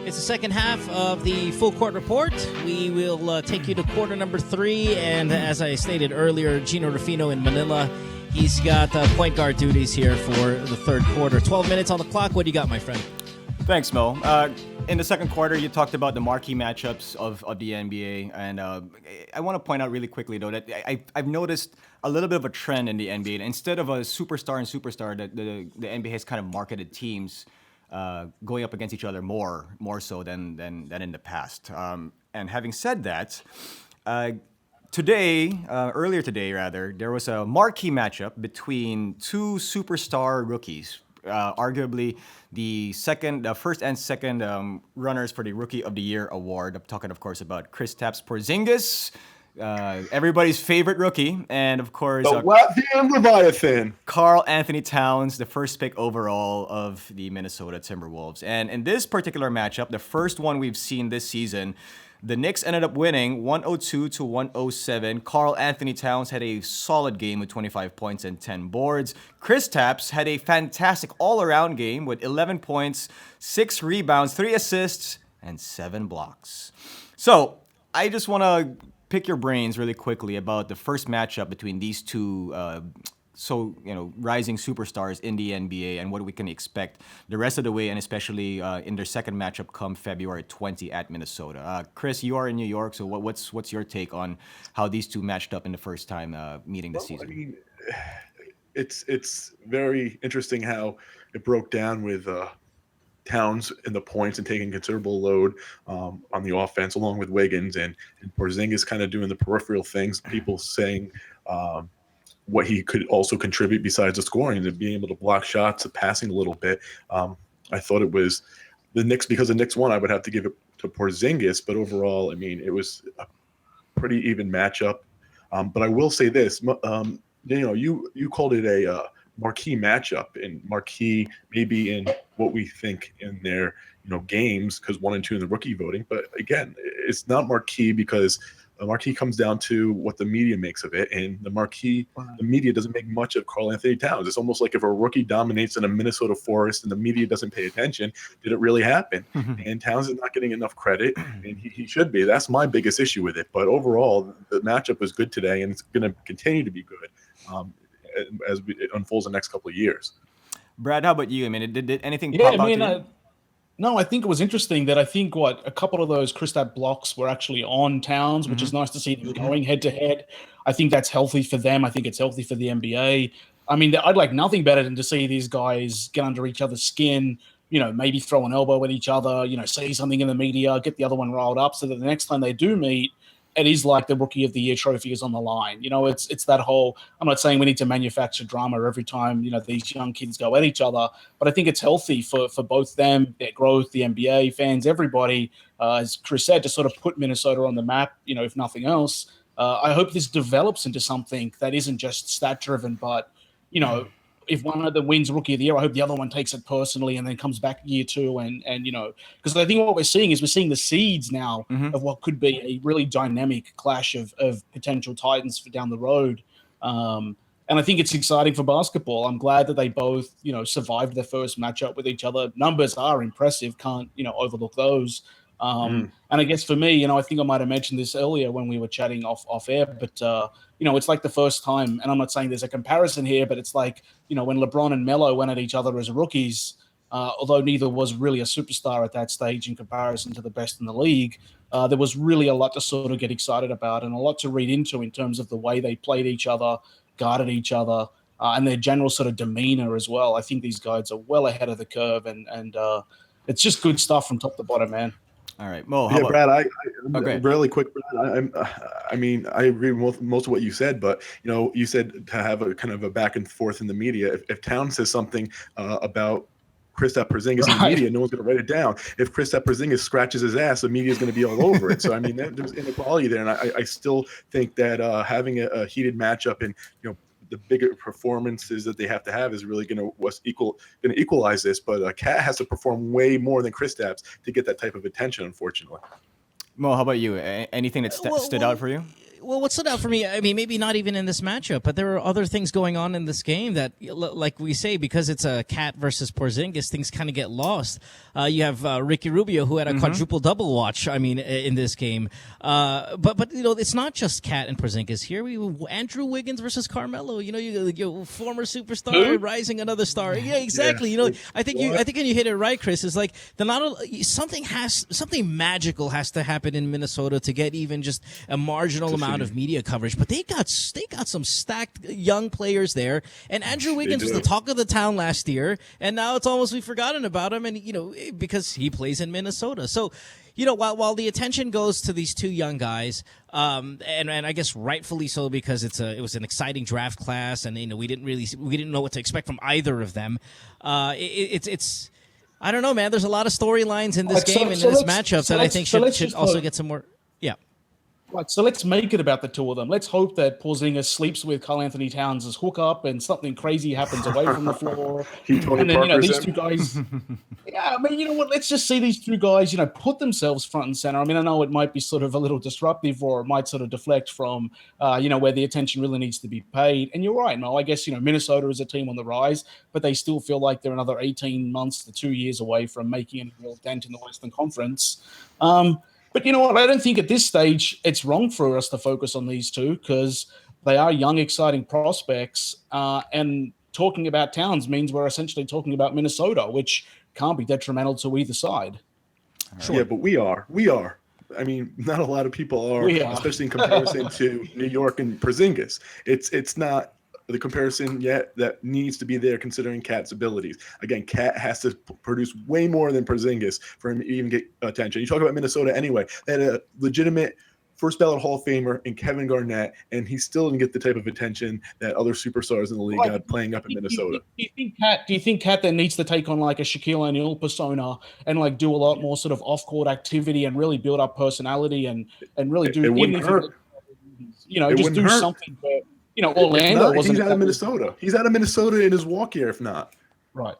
It's the second half of the Full Court Report. We will take you to quarter number 3, and as I stated earlier, Gino Rufino in Manila. He's got point guard duties here for the third quarter. 12 minutes on the clock. What do you got, my friend? Thanks, Mo. In the second quarter, you talked about the marquee matchups of the NBA, and I want to point out really quickly, though, that I've noticed a little bit of a trend in the NBA. Instead of a superstar, the NBA has kind of marketed teams going up against each other more so than in the past. And having said that, earlier today, there was a marquee matchup between two superstar rookies, arguably the first and second runners for the Rookie of the Year award. I'm talking, of course, about Kristaps Porzingis, everybody's favorite rookie, and of course the Latvian Leviathan, Karl-Anthony Towns, the first pick overall of the Minnesota Timberwolves. And in this particular matchup, the first one we've seen this season, the Knicks ended up winning 102-107. Karl-Anthony Towns had a solid game with 25 points and 10 boards. Kristaps had a fantastic all-around game with 11 points, 6 rebounds, 3 assists, and 7 blocks. So I just want to pick your brains really quickly about the first matchup between these two rising superstars in the NBA and what we can expect the rest of the way, and especially in their second matchup come February 20 at Minnesota. Chris, you are in New York, so what's your take on how these two matched up in the first time meeting this season? I mean, it's very interesting how it broke down with Towns in the points and taking considerable load on the offense, along with Wiggins and Porzingis kind of doing the peripheral things. People saying what he could also contribute besides the scoring and being able to block shots, passing a little bit. I thought it was the Knicks, because the Knicks won, I would have to give it to Porzingis, but overall, I mean, it was a pretty even matchup. But I will say this, you called it a marquee matchup, and marquee maybe in what we think in their games, because 1 and 2 in the rookie voting. But again, it's not marquee because the marquee comes down to what the media makes of it, and the media doesn't make much of Karl-Anthony Towns. It's almost like if a rookie dominates in a Minnesota Forest and the media doesn't pay attention, did it really happen? And Towns is not getting enough credit, and he should be. That's my biggest issue with it. But overall, the matchup was good today, and it's going to continue to be good as it unfolds the next couple of years. Brad, how about you? I mean, did anything pop out to you? No, I think it was interesting that a couple of those Kristaps blocks were actually on Towns, which is nice to see them going head to head. I think that's healthy for them. I think it's healthy for the NBA. I mean, I'd like nothing better than to see these guys get under each other's skin, maybe throw an elbow at each other, say something in the media, get the other one riled up so that the next time they do meet, it is like the Rookie of the Year trophy is on the line. It's that whole, I'm not saying we need to manufacture drama every time, these young kids go at each other, but I think it's healthy for both them, their growth, the NBA fans, everybody, as Chris said, to sort of put Minnesota on the map, if nothing else. I hope this develops into something that isn't just stat driven, but, if one of them wins Rookie of the Year, I hope the other one takes it personally and then comes back year 2. And because I think what we're seeing is the seeds now of what could be a really dynamic clash of potential Titans for down the road. And I think it's exciting for basketball. I'm glad that they both, survived their first matchup with each other. Numbers are impressive. Can't, overlook those. And I guess for me, I think I might have mentioned this earlier when we were chatting off air, but it's like the first time, and I'm not saying there's a comparison here, but it's like, when LeBron and Melo went at each other as rookies, although neither was really a superstar at that stage in comparison to the best in the league, there was really a lot to sort of get excited about and a lot to read into in terms of the way they played each other, guarded each other, and their general sort of demeanor as well. I think these guys are well ahead of the curve, and it's just good stuff from top to bottom, man. All right, Mo. Brad, I really quick, Brad, I mean, I agree with most of what you said, but you said to have a kind of a back and forth in the media. If Towns says something about Kristaps Porzingis in the media, no one's going to write it down. If Kristaps Porzingis scratches his ass, the media is going to be all over it. So I mean, there's inequality there, and I still think that having a heated matchup and the bigger performances that they have to have is really going to equalize this. But Cat has to perform way more than Kristaps to get that type of attention, unfortunately. Mo, how about you? Anything that stood out for you? Well, what stood out for me, I mean, maybe not even in this matchup, but there are other things going on in this game that, like we say, because it's a Cat versus Porzingis, things kind of get lost. You have Ricky Rubio, who had a quadruple-double watch, I mean, in this game. But it's not just Cat and Porzingis here. Andrew Wiggins versus Carmelo, you former superstar rising another star. Yeah, exactly. Yeah. I think you hit it right, Chris. Is like something magical has to happen in Minnesota to get even just a marginal amount of media coverage, but they got some stacked young players there, and Andrew Wiggins was the talk of the town last year, and now it's almost we've forgotten about him, and because he plays in Minnesota. So while the attention goes to these two young guys, and I guess rightfully so, because it was an exciting draft class, and we didn't know what to expect from either of them. It's I don't know, man. There's a lot of storylines in this game and in this matchup that I think should also get some more. Yeah. Right, so let's make it about the two of them. Let's hope that Porzingis sleeps with Karl-Anthony Towns' hookup and something crazy happens away from the floor. And then, these two guys. Yeah, I mean, you know what? Let's just see these two guys, put themselves front and center. I mean, I know it might be sort of a little disruptive, or it might sort of deflect from, where the attention really needs to be paid. And you're right, Mo. I guess, Minnesota is a team on the rise, but they still feel like they're another 18 months to 2 years away from making a real dent in the Western Conference. But you know what? I don't think at this stage it's wrong for us to focus on these two, because they are young, exciting prospects. And talking about Towns means we're essentially talking about Minnesota, which can't be detrimental to either side. Sure. Yeah, but we are. I mean, not a lot of people are, especially in comparison to New York and Porzingis. It's not the comparison yet that needs to be there, considering Cat's abilities. Again, Cat has to produce way more than Porzingis for him to even get attention. You talk about Minnesota anyway. They had a legitimate first ballot Hall of Famer in Kevin Garnett, and he still didn't get the type of attention that other superstars in the league got playing up in Minnesota. Do you think Cat then needs to take on like a Shaquille O'Neal persona and like do a lot more sort of off-court activity and really build up personality and really do? It wouldn't hurt. Just do something. Where, Orlando wasn't. He's out of Minnesota. He's out of Minnesota in his walk year, if not. Right.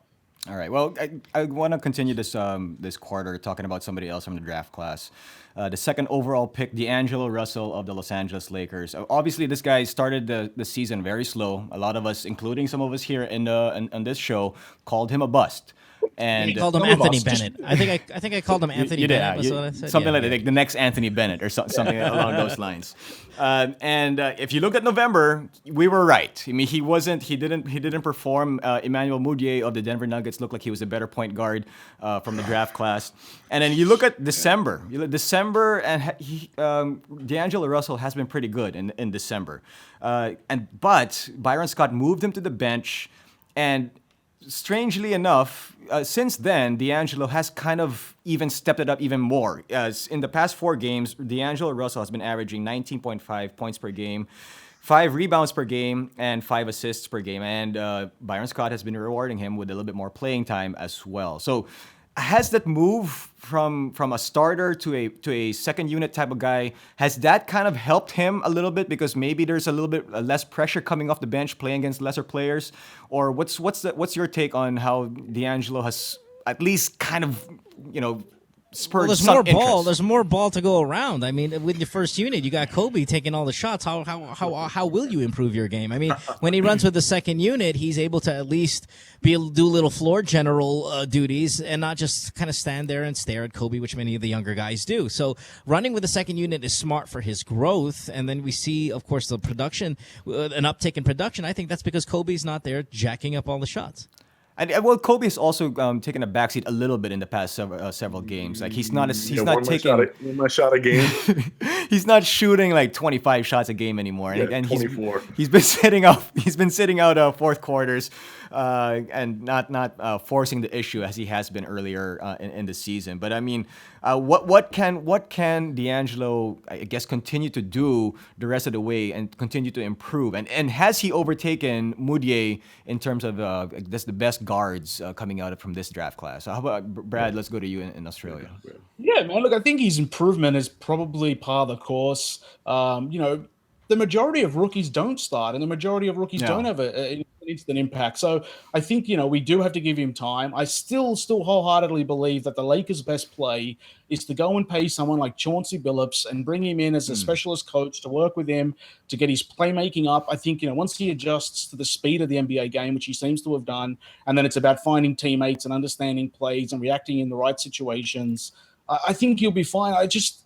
All right. Well, I want to continue this quarter talking about somebody else from the draft class. The second overall pick, D'Angelo Russell of the Los Angeles Lakers. Obviously, this guy started the season very slow. A lot of us, including some of us here on this show, called him a bust. And called him Anthony Bennett. I think I called him Anthony Bennett. That's what I said. Something like that, like the next Anthony Bennett or something along those lines. If you look at November, we were right. I mean, he didn't perform. Emmanuel Mudiay of the Denver Nuggets looked like he was a better point guard from the draft class. And then you look at December. And D'Angelo Russell has been pretty good in December. But Byron Scott moved him to the bench, and strangely enough, since then, D'Angelo has kind of even stepped it up even more. In the past 4 games, D'Angelo Russell has been averaging 19.5 points per game, 5 rebounds per game, and 5 assists per game. And Byron Scott has been rewarding him with a little bit more playing time as well. So has that move from a starter to a second unit type of guy, has that kind of helped him a little bit because maybe there's a little bit less pressure coming off the bench playing against lesser players? Or what's your take on how D'Angelo has at least kind of spurred there's some more interest? ball. There's more ball to go around. I mean, with your first unit, you got Kobe taking all the shots. How will you improve your game? I mean, when he runs with the second unit, he's able to at least be able to do little floor general duties and not just kind of stand there and stare at Kobe, which many of the younger guys do. So running with the second unit is smart for his growth. And then we see, of course, the production, an uptick in production. I think that's because Kobe's not there jacking up all the shots. Well, Kobe has also taken a backseat a little bit in the past several games. Like he's not taking one shot a game. He's not shooting like 25 shots a game anymore. And 24. He's been sitting out fourth quarters and not forcing the issue as he has been earlier in the season. But I mean, what can D'Angelo, I guess, continue to do the rest of the way and continue to improve? And has he overtaken Mudiay in terms of that's the best guards coming out from this draft class? So how about Brad? Let's go to you in Australia. Yeah, man. Look, I think his improvement is probably par of the course. The majority of rookies don't start, and the majority of rookies don't have an instant impact. So I think we do have to give him time. I still wholeheartedly believe that the Lakers' best play is to go and pay someone like Chauncey Billups and bring him in as a specialist coach to work with him to get his playmaking up. I think once he adjusts to the speed of the NBA game, which he seems to have done, and then it's about finding teammates and understanding plays and reacting in the right situations, I think he'll be fine. I just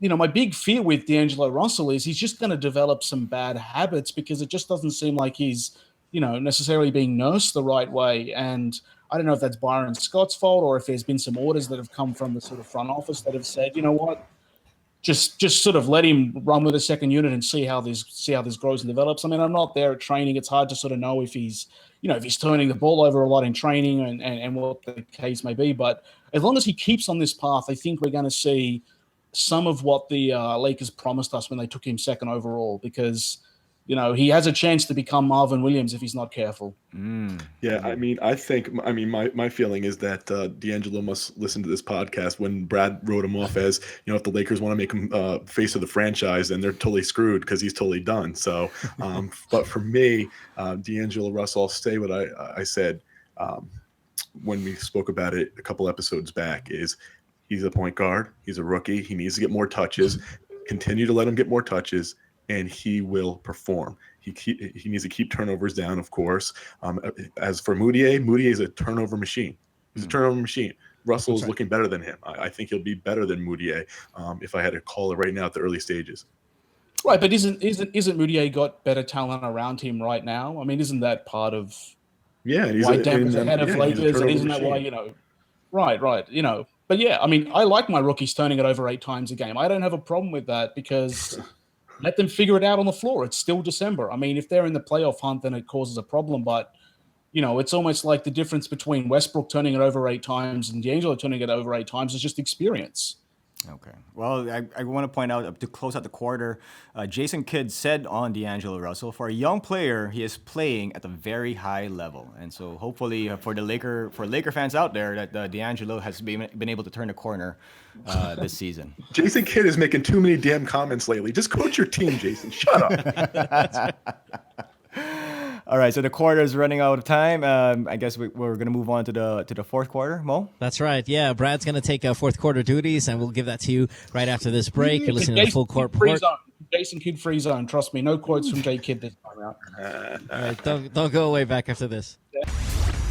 my big fear with D'Angelo Russell is he's just going to develop some bad habits because it just doesn't seem like he's, necessarily being nursed the right way. And I don't know if that's Byron Scott's fault or if there's been some orders that have come from the sort of front office that have said, you know what, just sort of let him run with a second unit and see how this grows and develops. I mean, I'm not there at training. It's hard to sort of know if he's, if he's turning the ball over a lot in training and what the case may be. But as long as he keeps on this path, I think we're going to see some of what the Lakers promised us when they took him second overall, because he has a chance to become Marvin Williams if he's not careful. Yeah, I mean, my feeling is that D'Angelo must listen to this podcast when Brad wrote him off as, if the Lakers want to make him face of the franchise, then they're totally screwed because he's totally done. So, but for me, D'Angelo Russell, I'll say what I said when we spoke about it a couple episodes back, is he's a point guard. He's a rookie. He needs to get more touches. Continue to let him get more touches, and he will perform. He needs to keep turnovers down, of course. As for Mudiay is a turnover machine. He's a turnover machine. Russell is looking better than him. I think he'll be better than Mudiay if I had to call it right now at the early stages. Right, but isn't Mudiay got better talent around him right now? I mean, isn't that part of why Denver's ahead of Lakers? And isn't that why, Right. But yeah, I mean, I like my rookies turning it over 8 times a game. I don't have a problem with that because let them figure it out on the floor. It's still December. I mean, if they're in the playoff hunt, then it causes a problem. But, it's almost like the difference between Westbrook turning it over 8 times and D'Angelo turning it over 8 times is just experience. Okay. Well, I want to point out to close out the quarter, Jason Kidd said on D'Angelo Russell, for a young player, he is playing at a very high level, and so hopefully for Laker fans out there, that D'Angelo has been able to turn the corner this season. Jason Kidd is making too many damn comments lately. Just coach your team, Jason. Shut up. All right, so the quarter is running out of time. I guess we're going to move on to the fourth quarter. Mo? That's right. Yeah, Brad's going to take fourth quarter duties, and we'll give that to you right after this break. You're listening to the Full Court Report. Jason Kidd free zone. Trust me, no quotes from Jay Kidd this time out. All right, don't go away back after this.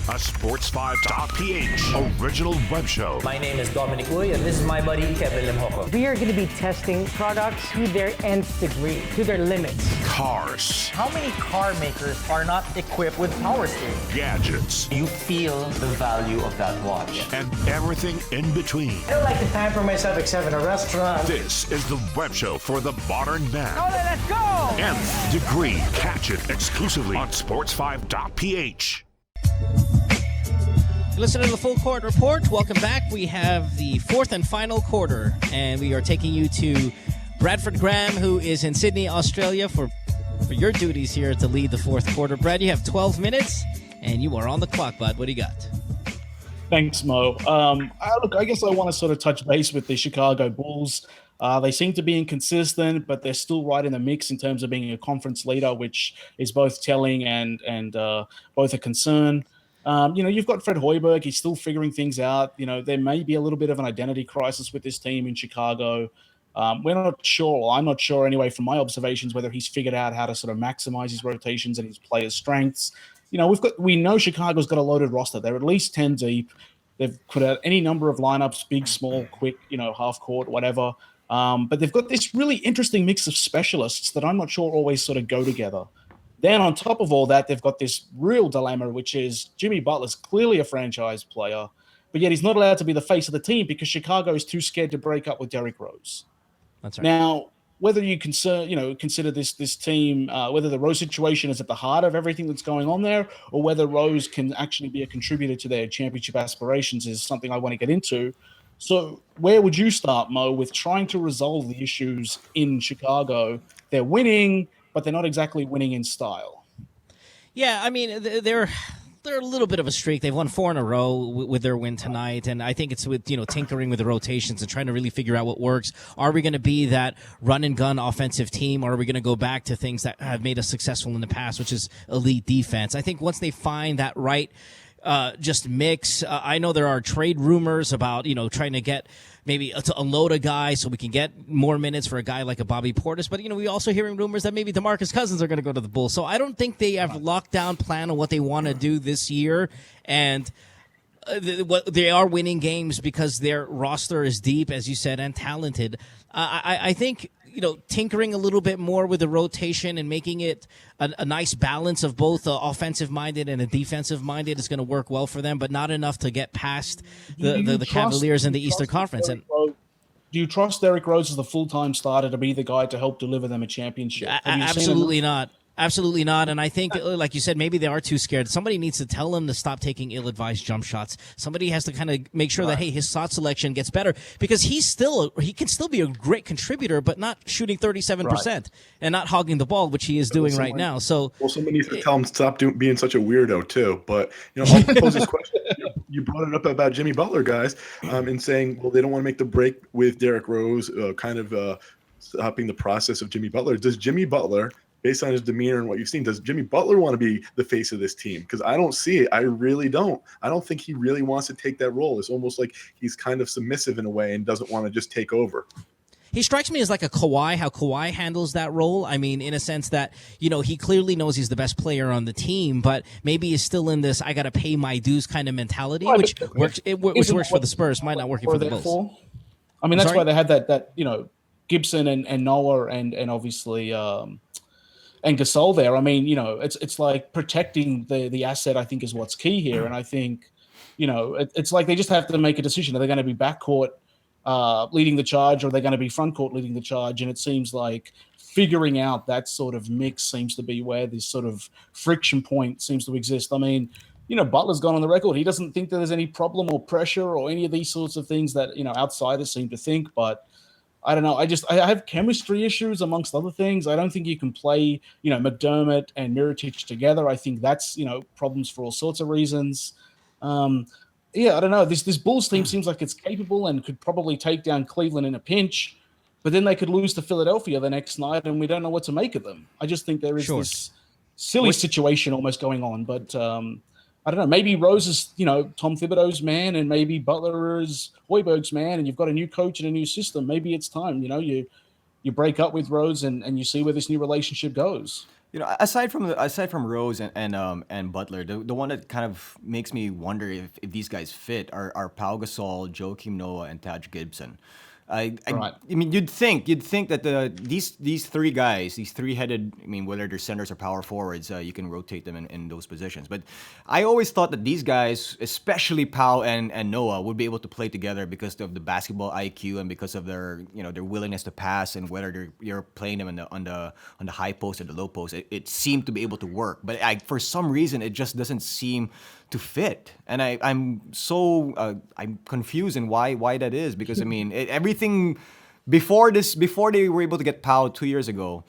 A Sports5.ph original web show. My name is Dominic Uy, and this is my buddy Kevin Limhoco. We are going to be testing products to their nth degree, to their limits. Cars. How many car makers are not equipped with power steering? Gadgets. You feel the value of that watch. And everything in between. I don't like to pamper myself except in a restaurant. This is the web show for the modern man. Oh, let's go! Nth degree. Catch it exclusively on sports5.ph. Listen to the Full Court Report. Welcome back. We have the fourth and final quarter, and we are taking you to Bradford Graham, who is in Sydney, Australia, for your duties here to lead the fourth quarter. Brad, you have 12 minutes, and you are on the clock, bud. What do you got? Thanks, Mo. I guess I want to sort of touch base with the Chicago Bulls. They seem to be inconsistent, but they're still right in the mix in terms of being a conference leader, which is both telling and both a concern. You've got Fred Hoiberg. He's still figuring things out. There may be a little bit of an identity crisis with this team in Chicago. We're not sure. I'm not sure anyway from my observations whether he's figured out how to sort of maximize his rotations and his players' strengths. We know Chicago's got a loaded roster. They're at least 10 deep. They've put out any number of lineups, big, small, quick, half court, whatever. But they've got this really interesting mix of specialists that I'm not sure always sort of go together. Then on top of all that, they've got this real dilemma, which is Jimmy Butler's clearly a franchise player, but yet he's not allowed to be the face of the team because Chicago is too scared to break up with Derrick Rose. That's right. Now, whether you consider this team, whether the Rose situation is at the heart of everything that's going on there, or whether Rose can actually be a contributor to their championship aspirations is something I want to get into. So where would you start, Mo, with trying to resolve the issues in Chicago? They're winning, but they're not exactly winning in style. Yeah, I mean, they're a little bit of a streak. They've won 4 in a row with their win tonight, and I think it's with tinkering with the rotations and trying to really figure out what works. Are we going to be that run and gun offensive team, or are we going to go back to things that have made us successful in the past, which is elite defense? I think once they find that right just mix. I know there are trade rumors about, trying to get maybe to unload a guy so we can get more minutes for a guy like a Bobby Portis. But, we also hearing rumors that maybe DeMarcus Cousins are going to go to the Bulls. So I don't think they have a lockdown plan on what they want to do this year. And they are winning games because their roster is deep, as you said, and talented. I think, tinkering a little bit more with the rotation and making it a nice balance of both offensive-minded and a defensive-minded is going to work well for them, but not enough to get past the Cavaliers in the Eastern Conference. Do you trust Derrick Rose as the full-time starter to be the guy to help deliver them a championship? Absolutely not. Absolutely not. And I think, like you said, maybe they are too scared. Somebody needs to tell them to stop taking ill-advised jump shots. Somebody has to kind of make sure that, hey, his shot selection gets better, because he can still be a great contributor, but not shooting 37% and not hogging the ball, which he is doing right now. So, somebody needs to tell him to stop being such a weirdo too. But I'll pose this question. You brought it up about Jimmy Butler, guys, and saying, well, they don't want to make the break with Derrick Rose, stopping the process of Jimmy Butler. Does Jimmy Butler, based on his demeanor and what you've seen, does Jimmy Butler want to be the face of this team? Because I don't see it. I really don't. I don't think he really wants to take that role. It's almost like he's kind of submissive in a way and doesn't want to just take over. He strikes me as like a Kawhi, how Kawhi handles that role. I mean, in a sense that, he clearly knows he's the best player on the team, but maybe he's still in this I got to pay my dues kind of mentality, which works for the Spurs, might not work for the Bulls. I mean, that's why they had that Gibson and Noah and obviously and Gasol there. I mean, it's like protecting the asset, I think, is what's key here. And I think, it's like they just have to make a decision. Are they going to be backcourt leading the charge, or are they going to be front court leading the charge? And it seems like figuring out that sort of mix seems to be where this sort of friction point seems to exist. I mean, Butler's gone on the record. He doesn't think that there's any problem or pressure or any of these sorts of things that, outsiders seem to think. But I don't know. I have chemistry issues amongst other things. I don't think you can play, McDermott and Mirotic together. I think that's, problems for all sorts of reasons. I don't know. This Bulls team seems like it's capable and could probably take down Cleveland in a pinch, but then they could lose to Philadelphia the next night, and we don't know what to make of them. I just think there is this silly situation almost going on. But I don't know. Maybe Rose is, Tom Thibodeau's man, and maybe Butler is Hoiberg's man, and you've got a new coach and a new system. Maybe it's time. You break up with Rose and you see where this new relationship goes. Aside from Rose and Butler, the one that kind of makes me wonder if these guys fit are Pau Gasol, Joakim Noah, and Taj Gibson. I mean, you'd think that these three guys, these three-headed, whether they're centers or power forwards, you can rotate them in those positions. But I always thought that these guys, especially Pau and Noah, would be able to play together because of the basketball IQ and because of their their willingness to pass, and whether you're playing them on the high post or the low post, it seemed to be able to work. But for some reason, it just doesn't seem to fit, and I'm confused in why that is, because everything before they were able to get Pau 2 years ago,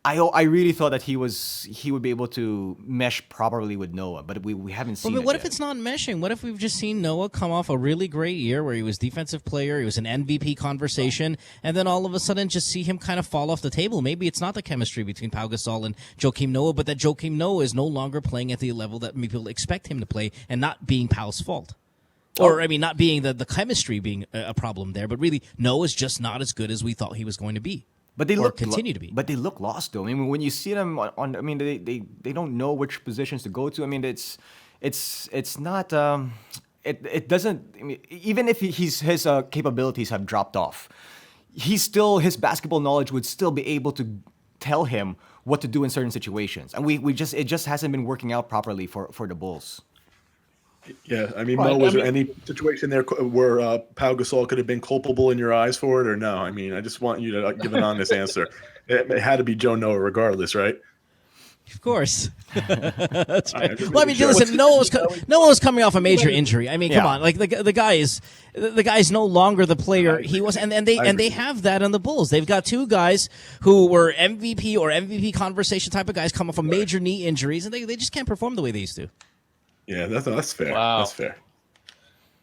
I really thought that he would be able to mesh properly with Noah, but we haven't seen. But what if it's not meshing? What if we've just seen Noah come off a really great year where he was defensive player, he was an MVP conversation, and then all of a sudden just see him kind of fall off the table? Maybe it's not the chemistry between Pau Gasol and Joakim Noah, but that Joakim Noah is no longer playing at the level that people expect him to play, and not being Pau's fault. Or, not being the chemistry being a problem there, but really Noah's just not as good as we thought he was going to be. But they continue to be. But they look lost, though. When you see them they don't know which positions to go to. It's not. It doesn't. Even if his capabilities have dropped off, his basketball knowledge would still be able to tell him what to do in certain situations, and it just hasn't been working out properly for the Bulls. Yeah, Mo, was there any situation there where Pau Gasol could have been culpable in your eyes for it, or no? I just want you to give an honest answer. It had to be Joe Noah regardless, right? Of course. That's right. Listen, Noah was coming off a major injury. Come on, like the guy is no longer the player he was, and they have that on the Bulls. They've got two guys who were MVP or MVP conversation type of guys come off of major knee injuries, and they just can't perform the way they used to. Yeah, that's fair. Wow. That's fair.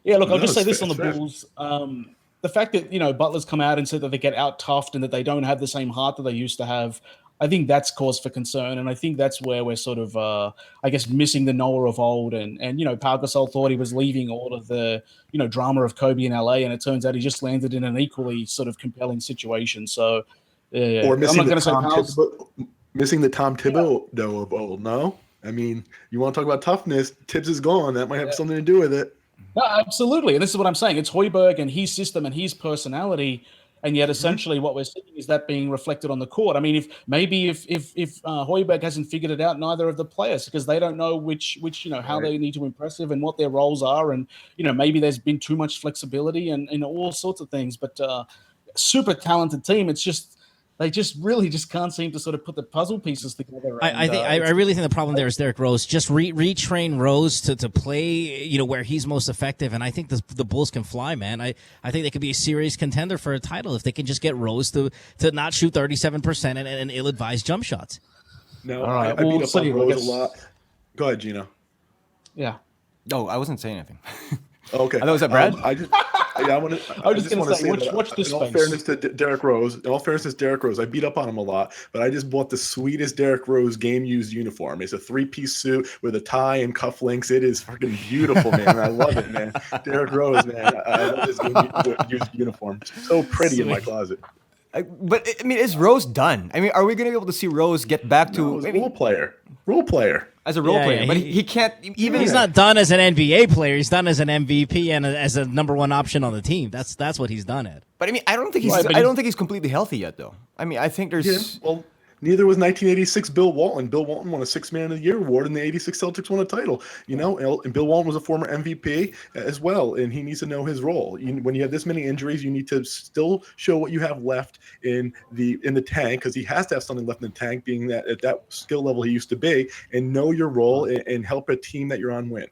Yeah, look, I'll just say this on the Bulls. The fact that, Butler's come out and said that they get out-toughed and that they don't have the same heart that they used to have, I think that's cause for concern. And I think that's where we're sort of, missing the Noah of old. And Pau Gasol thought he was leaving all of the, drama of Kobe in LA. And it turns out he just landed in an equally sort of compelling situation. So, yeah. Or missing the Tom Thibodeau of old, no? You want to talk about toughness, Tibbs is gone. That might have something to do with it. No, absolutely. And this is what I'm saying. It's Hoiberg and his system and his personality. And yet essentially what we're seeing is that being reflected on the court. If Hoiberg hasn't figured it out, neither of the players, because they don't know which how they need to impress and what their roles are. And, maybe there's been too much flexibility and all sorts of things. But super talented team. It's just, they just really can't seem to sort of put the puzzle pieces together. I really think the problem there is Derrick Rose. Just retrain Rose to play, where he's most effective, and I think the Bulls can fly, man. I think they could be a serious contender for a title if they can just get Rose to not shoot 37% and ill-advised jump shots. No, all right. I beat up on Rose a lot. Go ahead, Gino. Yeah. No, I wasn't saying anything. Okay. I know, was that Brad? I just want to say that watch this in all fairness to Derrick Rose, I beat up on him a lot, but I just bought the sweetest Derrick Rose game-used uniform. It's a three-piece suit with a tie and cufflinks. It is fucking beautiful, man. I love it, man. Derrick Rose, man. I love this game-used uniform. It's so pretty in my closet. But is Rose done? Are we going to be able to see Rose get back to role player? As a role player, but he can't even. He's not done as an NBA player. He's done as an MVP and as a number one option on the team. That's what he's done at. But I don't think he's completely healthy yet, though. I think there's. Yeah, well, Neither was 1986 Bill Walton. Bill Walton won a Sixth Man of the Year award, and the '86 Celtics won a title. And Bill Walton was a former MVP as well, and he needs to know his role. When you have this many injuries, you need to still show what you have left in the tank, because he has to have something left in the tank, being that at that skill level he used to be, and know your role and help a team that you're on win.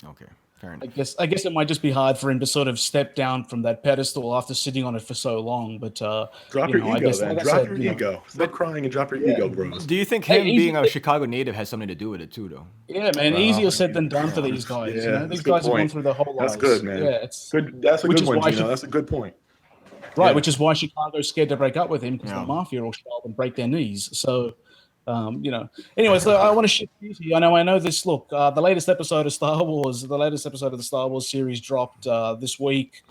Okay. I guess it might just be hard for him to sort of step down from that pedestal after sitting on it for so long. But drop your ego, then. Drop your ego. Stop crying and drop your ego, bros. Do you think him being a Chicago native has something to do with it too, though? Yeah, man. Easier said than done for these guys. Yeah, these guys have gone through their whole lives. That's good, man. Yeah, it's good. That's a good one, Jinno. That's a good point. Right, which is why Chicago's scared to break up with him, because the mafia will show up and break their knees. So. Anyways, I want to shift gears here. I know this. Look, the latest episode of the Star Wars series dropped this week,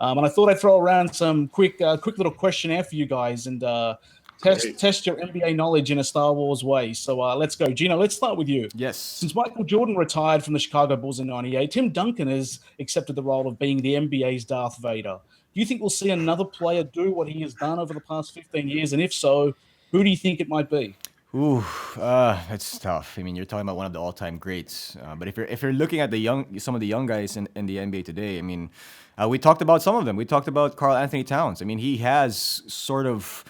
and I thought I'd throw around some quick little questionnaire for you guys and test your NBA knowledge in a Star Wars way. So let's go, Jinno. Let's start with you. Yes. Since Michael Jordan retired from the Chicago Bulls in '98, Tim Duncan has accepted the role of being the NBA's Darth Vader. Do you think we'll see another player do what he has done over the past 15 years? And if so, who do you think it might be? Ooh, that's tough. I mean, you're talking about one of the all-time greats. But if you're looking at some of the young guys in the NBA today, I mean, we talked about some of them. We talked about Karl-Anthony Towns. I mean, he has sort of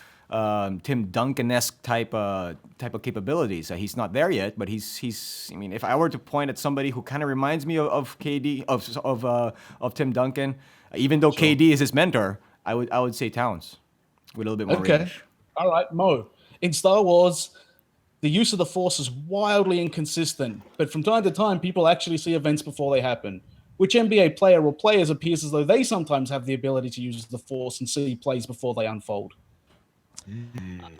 Tim Duncan-esque type of capabilities. He's not there yet, but he's. I mean, if I were to point at somebody who kind of reminds me of KD of Tim Duncan, even though KD is his mentor, I would say Towns with a little bit more range. All right, Mo. In Star Wars, the use of the Force is wildly inconsistent, but from time to time, people actually see events before they happen. Which NBA player or players appears as though they sometimes have the ability to use the Force and see plays before they unfold?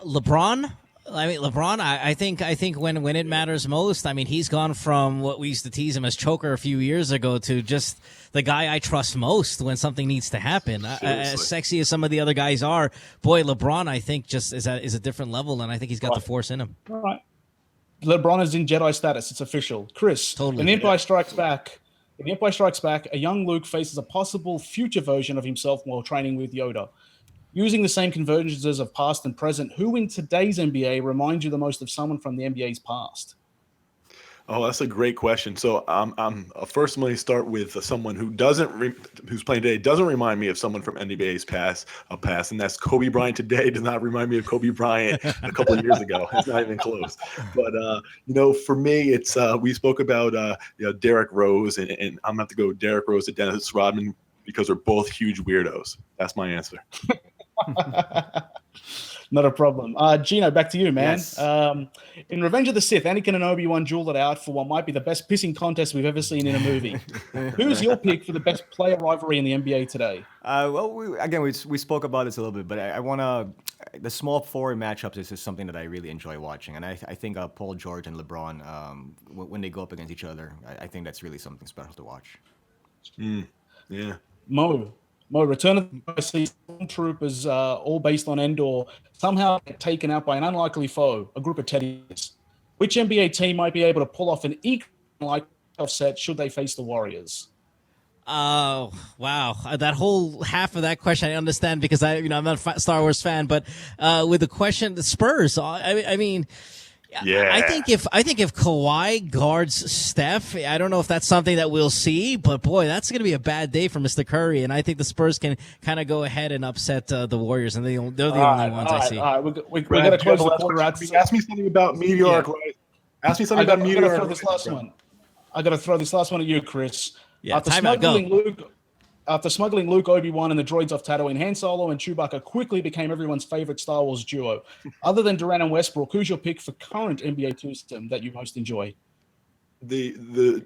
LeBron? I mean, LeBron, I think when it matters most, I mean, he's gone from what we used to tease him as choker a few years ago to just the guy I trust most when something needs to happen. As sexy as some of the other guys are, boy, LeBron, I think, just is a different level, and I think he's got the Force in him. All right. LeBron is in Jedi status. It's official. Chris, totally. In The Empire Strikes Back, a young Luke faces a possible future version of himself while training with Yoda. Using the same convergences of past and present, who in today's NBA reminds you the most of someone from the NBA's past? Oh, that's a great question. So first, let me start with someone who who's playing today doesn't remind me of someone from NBA's past, and that's Kobe Bryant today. Does not remind me of Kobe Bryant a couple of years ago. It's not even close. But for me, it's we spoke about Derrick Rose, and I'm gonna have to go Derrick Rose to Dennis Rodman because they're both huge weirdos. That's my answer. Not a problem. Jinno, back to you, man. Yes. In Revenge of the Sith, Anakin and Obi-Wan dueled it out for what might be the best pissing contest we've ever seen in a movie. Who's your pick for the best player rivalry in the NBA today? We spoke about this a little bit, but I want to. The small forward matchups is just something that I really enjoy watching, and I think Paul George and LeBron, when they go up against each other, I think that's really something special to watch. Yeah. Mo, Return of the Stormtroopers, all based on Endor, somehow get taken out by an unlikely foe, a group of teddies. Which NBA team might be able to pull off an equal offset should they face the Warriors? Oh, wow. That whole half of that question I understand because I'm not a Star Wars fan, but with the question, the Spurs, I mean, yeah. I think if Kawhi guards Steph, I don't know if that's something that we'll see, but boy, that's going to be a bad day for Mr. Curry, and I think the Spurs can kind of go ahead and upset the Warriors, and they're the only ones I see. All right, we're going to close the quarter out. Ask me something about Meteoric. Yeah. Ask me something about Meteoric. I got to throw this last one at you, Chris. Yeah, After smuggling Luke, Obi-Wan, and the droids off Tatooine, Han Solo and Chewbacca quickly became everyone's favorite Star Wars duo. Other than Durant and Westbrook, who's your pick for current NBA twosome that you most enjoy? The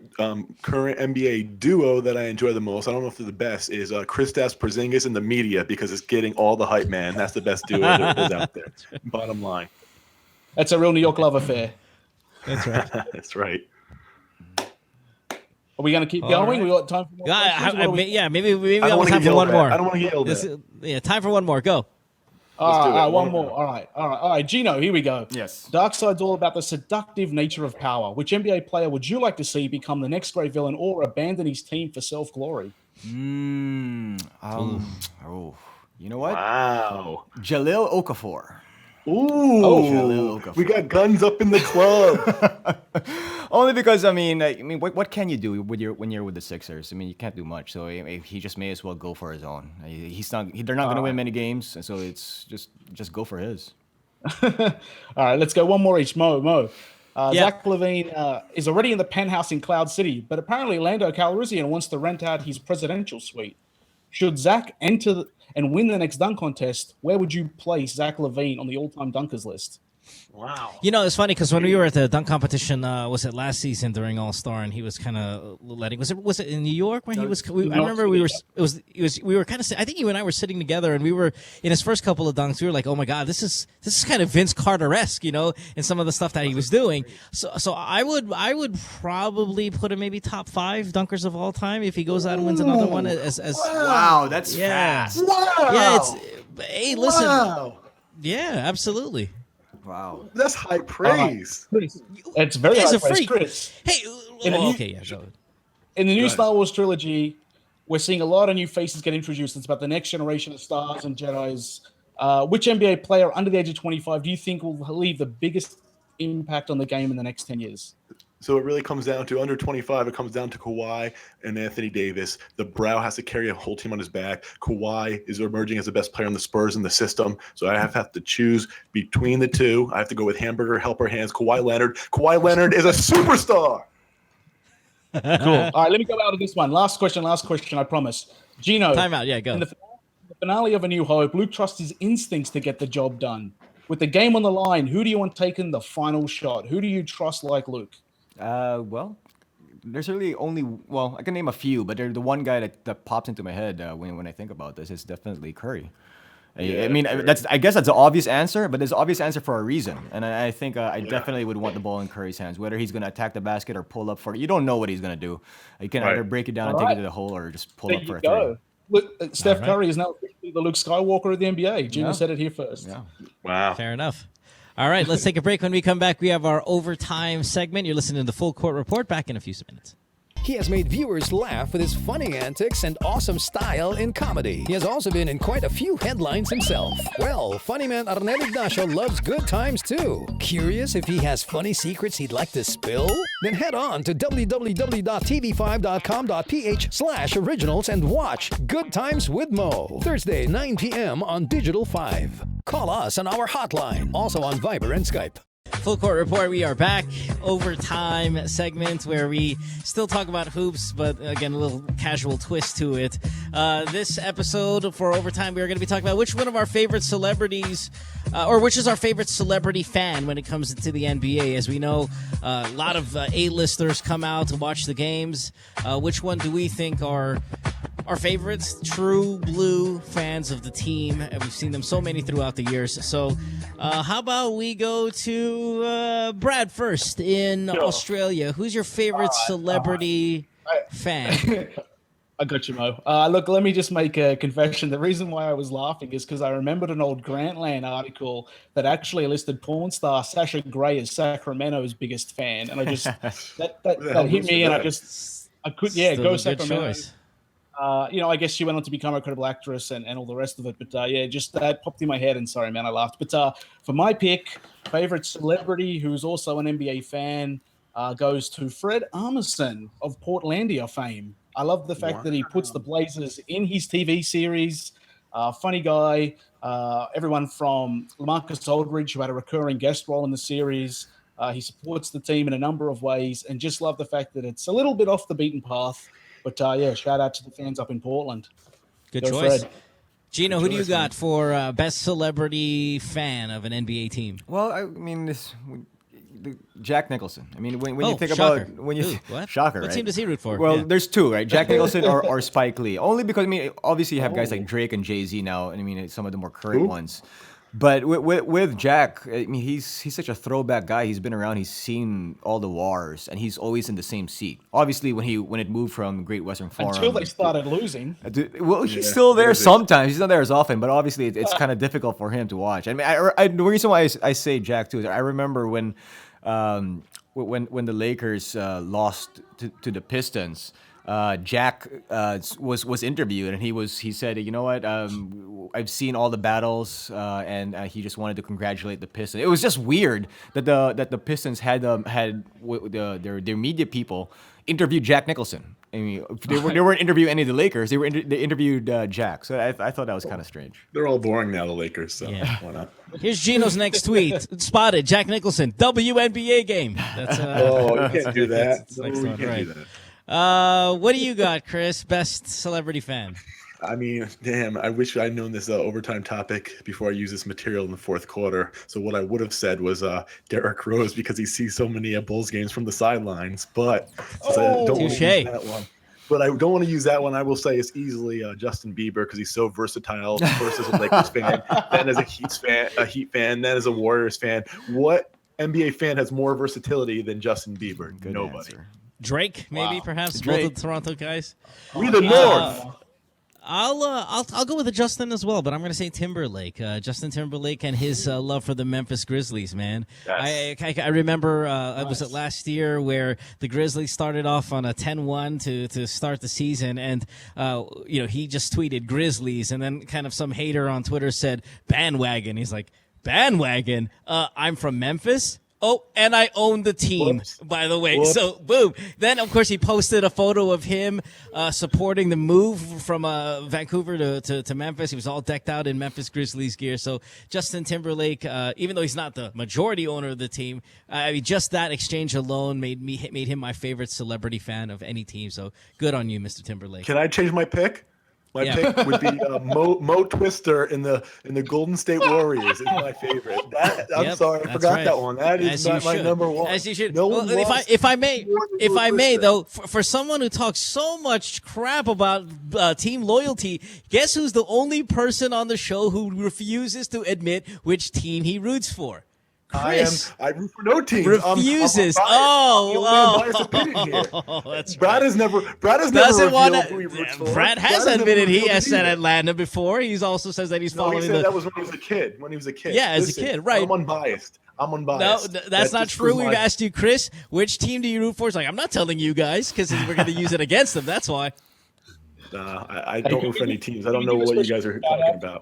current NBA duo that I enjoy the most, I don't know if they're the best, is Kristaps Porzingis and the media because it's getting all the hype, man. That's the best duo that is out there. Bottom line. That's a real New York love affair. That's right. That's right. Are we going to keep going? Right. We got time for more questions? Maybe I'll have time for one more. I don't want to get yelled at. Yeah, time for one more. Go. All right, one more. All right, Jinno, here we go. Yes. Darkseid's all about the seductive nature of power. Which NBA player would you like to see become the next great villain or abandon his team for self-glory? You know what? Wow. Jahlil Okafor. Ooh, we got guns up in the club. Only because what can you do when you're with the Sixers? I mean, you can't do much. So he just may as well go for his own. They're not going to win many games, and so it's just go for his. All right, let's go one more each. Mo. Zach LaVine is already in the penthouse in Cloud City, but apparently Lando Calrissian wants to rent out his presidential suite. Should Zach enter and win the next dunk contest, where would you place Zach LaVine on the all-time dunkers list? Wow. It's funny because when we were at the dunk competition, was it last season during All Star, and he was kind of letting. Was it in New York when he was? I remember we were. We were kind of. I think you and I were sitting together, and we were in his first couple of dunks. We were like, "Oh my God, this is kind of Vince Carter-esque," in some of the stuff that he was doing. So I would probably put him maybe top 5 dunkers of all time if he goes out and wins another one. Wow, that's fast. Wow. Yeah, hey, listen. Wow. Yeah, absolutely. Wow, that's high praise. It's very high praise, Chris. Hey, in the new Star Wars trilogy, we're seeing a lot of new faces get introduced. It's about the next generation of stars and Jedis. Which NBA player under the age of 25 do you think will leave the biggest impact on the game in the next 10 years? So it really comes down to under 25. It comes down to Kawhi and Anthony Davis. The brow has to carry a whole team on his back. Kawhi is emerging as the best player on the Spurs in the system. So I have to choose between the two. I have to go with hamburger helper hands. Kawhi Leonard. Kawhi Leonard is a superstar. Cool. All right, let me go out of this one. Last question, I promise. Jinno. Timeout. Yeah, go. In the finale of A New Hope, Luke trusts his instincts to get the job done. With the game on the line, who do you want taking the final shot? Who do you trust like Luke? Well, there's really only I can name a few, but the one guy that pops into my head when I think about this is definitely Curry. Yeah, I mean, I guess that's the obvious answer, but there's an obvious answer for a reason, and I think I definitely would want the ball in Curry's hands, whether he's going to attack the basket or pull up for it. You don't know what he's going to do. You can either break it down and take it to the hole, or just pull up for a three. Look, Steph Curry is now the Luke Skywalker of the NBA. Jinno said it here first. Yeah. Wow. Fair enough. All right, let's take a break. When we come back, we have our overtime segment. You're listening to the Full Court Report. Back in a few minutes. He has made viewers laugh with his funny antics and awesome style in comedy. He has also been in quite a few headlines himself. Well, funny man Arnel Ignacio loves good times too. Curious if he has funny secrets he'd like to spill? Then head on to www.tv5.com.ph/originals and watch Good Times with Mo. Thursday, 9 p.m. on Digital 5. Call us on our hotline, also on Viber and Skype. Full Court Report, we are back. Overtime segment where we still talk about hoops, but again, a little casual twist to it. This episode for Overtime, we are going to be talking about which one of our favorite celebrities, or which is our favorite celebrity fan when it comes to the NBA. As we know, a lot of A-listers come out to watch the games. Which one do we think are our favorites, true blue fans of the team, and we've seen them so many throughout the years. So how about we go to Brad first in Australia. Who's your favorite celebrity fan? I got you, Mo. Look, let me just make a confession. The reason why I was laughing is because I remembered an old Grantland article that actually listed porn star Sasha Grey as Sacramento's biggest fan, and I just that hit me, and I couldn't. Yeah, Still go a good Sacramento. choice. I guess she went on to become a credible actress and all the rest of it. But just that popped in my head, and sorry, man, I laughed. But for my pick, favorite celebrity who's also an NBA fan goes to Fred Armisen of Portlandia fame. I love the fact that he puts the Blazers in his TV series. Funny guy. Everyone from LaMarcus Aldridge, who had a recurring guest role in the series. He supports the team in a number of ways, and just love the fact that it's a little bit off the beaten path. But shout out to the fans up in Portland. Good choice. Fred. Jinno, who do you got for best celebrity fan of an NBA team? Well, I mean, Jack Nicholson. I mean, when you think shocker. about what? Shocker, right? What team does he root for? Well, there's two, right? Jack Nicholson or Spike Lee. Only because obviously you have guys like Drake and Jay-Z now, and I mean some of the more current ones. But with Jack, I mean, he's such a throwback guy. He's been around. He's seen all the wars, and he's always in the same seat. Obviously, when it moved from Great Western Forum until they started losing. Well, he's still there sometimes. He's not there as often, but obviously it's kind of difficult for him to watch. I mean, the reason why I say Jack too is I remember when the Lakers lost to the Pistons. Jack was interviewed, and he said, you know what, I I've seen all the battles, and he just wanted to congratulate the Pistons. It was just weird that the Pistons had their media people interview Jack Nicholson. I mean, they weren't interviewing any of the Lakers. They interviewed Jack. So I thought that was kind of strange. They're all boring now, the Lakers. So why not? Here's Gino's next tweet. Spotted Jack Nicholson, WNBA game. That's you can't do that. You can't do that. What do you got, Chris? Best celebrity fan. I mean, damn, I wish I'd known this overtime topic before I use this material in the fourth quarter. So what I would have said was Derrick Rose, because he sees so many Bulls games from the sidelines. But I don't want to use that one. But I don't want to use that one. I will say it's easily Justin Bieber, because he's so versatile. First as a Lakers fan, then as a Heat fan, then as a Warriors fan. What NBA fan has more versatility than Justin Bieber? Good Nobody. Answer. Drake, maybe, perhaps. Both of the Toronto guys. We the North. I'll go with the Justin as well, but I'm going to say Timberlake. Justin Timberlake and his love for the Memphis Grizzlies, man. Yes. I remember was it last year where the Grizzlies started off on a 10-1 to start the season, and he just tweeted Grizzlies, and then kind of some hater on Twitter said bandwagon. He's like, bandwagon? I'm from Memphis? Oh, and I own the team, by the way. So, boom. Then, of course, he posted a photo of him supporting the move from Vancouver to Memphis. He was all decked out in Memphis Grizzlies gear. So, Justin Timberlake, even though he's not the majority owner of the team, just that exchange alone made him my favorite celebrity fan of any team. So, good on you, Mr. Timberlake. Can I change my pick? My pick would be Mo Twister in the Golden State Warriors. Is my favorite. I'm sorry, I forgot that one. That is my number one. As you should. No well, if I may, though, for someone who talks so much crap about team loyalty, guess who's the only person on the show who refuses to admit which team he roots for? Chris. I root for no team. Refuses. That's right. Brad has never revealed who he roots for. Brad has admitted he has said Atlanta before. He also says that he's following he said that was when he was a kid. Yeah, as a kid, right. I'm unbiased. No, that's not true. We've asked you, Chris, which team do you root for? It's like, I'm not telling you guys because we're going to use it against them. That's why. I don't root for any teams. I don't know what you guys are talking about.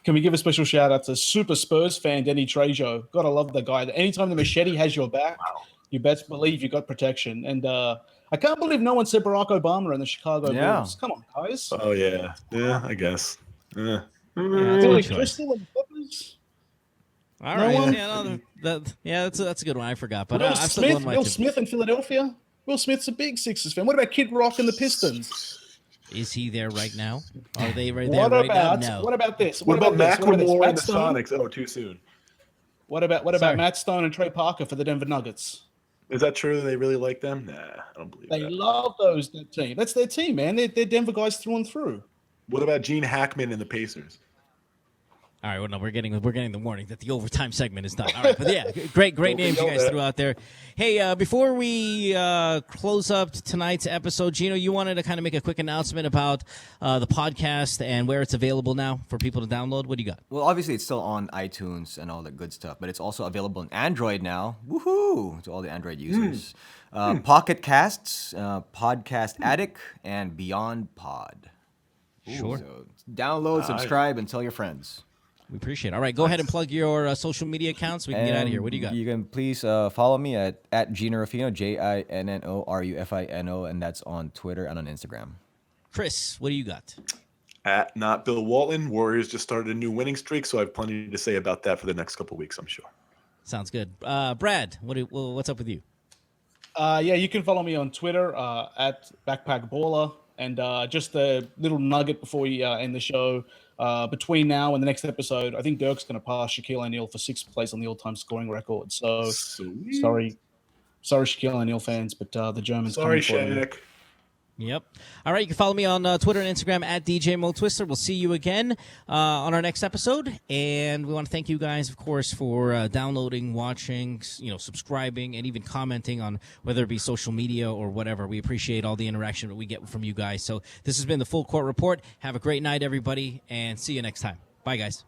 Can we give a special shout out to Super Spurs fan Denny Trejo? Gotta love the guy. Anytime the machete has your back, you best believe you got protection. And I can't believe no one said Barack Obama in the Chicago Bulls. Come on, guys. Oh yeah, I guess. Yeah. Crystal and the Clippers. All right. That's a good one. I forgot, but Will Smith in Philadelphia. Will Smith's a big Sixers fan. What about Kid Rock and the Pistons? Is he there right now? Are they right there right now? No. What about this? What about Macklemore and the Sonics? Oh, too soon. What about Matt Stone and Trey Parker for the Denver Nuggets? Is that true? They really like them? Nah, I don't believe that. They love that team. That's their team, man. They're Denver guys through and through. What about Gene Hackman and the Pacers? All right, well, no, we're getting the warning that the overtime segment is done. All right, but yeah, great names you guys threw out there. Hey, before we close up tonight's episode, Jinno, you wanted to kind of make a quick announcement about the podcast and where it's available now for people to download. What do you got? Well, obviously it's still on iTunes and all that good stuff, but it's also available on Android now. Woohoo! To all the Android users. Pocket Casts, Podcast Addict, and Beyond Pod. Sure. So download, subscribe, and tell your friends. We appreciate it. All right, go ahead and plug your social media accounts. We can get out of here. What do you got? You can please follow me at Jinno Rufino, JINNORUFINO, and that's on Twitter and on Instagram. Chris, what do you got? At Not Bill Walton. Warriors just started a new winning streak, so I have plenty to say about that for the next couple of weeks, I'm sure. Sounds good. Brad, what's up with you? You can follow me on Twitter at Backpack Baller, and just a little nugget before we end the show. Between now and the next episode, I think Dirk's going to pass Shaquille O'Neal for 6th place on the all-time scoring record. So, sorry, Shaquille O'Neal fans, but the Germans. Sorry, Shaq. Yep. All right, you can follow me on Twitter and Instagram at DJ Mo Twister. We'll see you again on our next episode, and we want to thank you guys, of course, for downloading, watching, subscribing, and even commenting on whether it be social media or whatever. We appreciate all the interaction that we get from you guys. So this has been the Full Court Report. Have a great night, everybody, and see you next time. Bye, guys.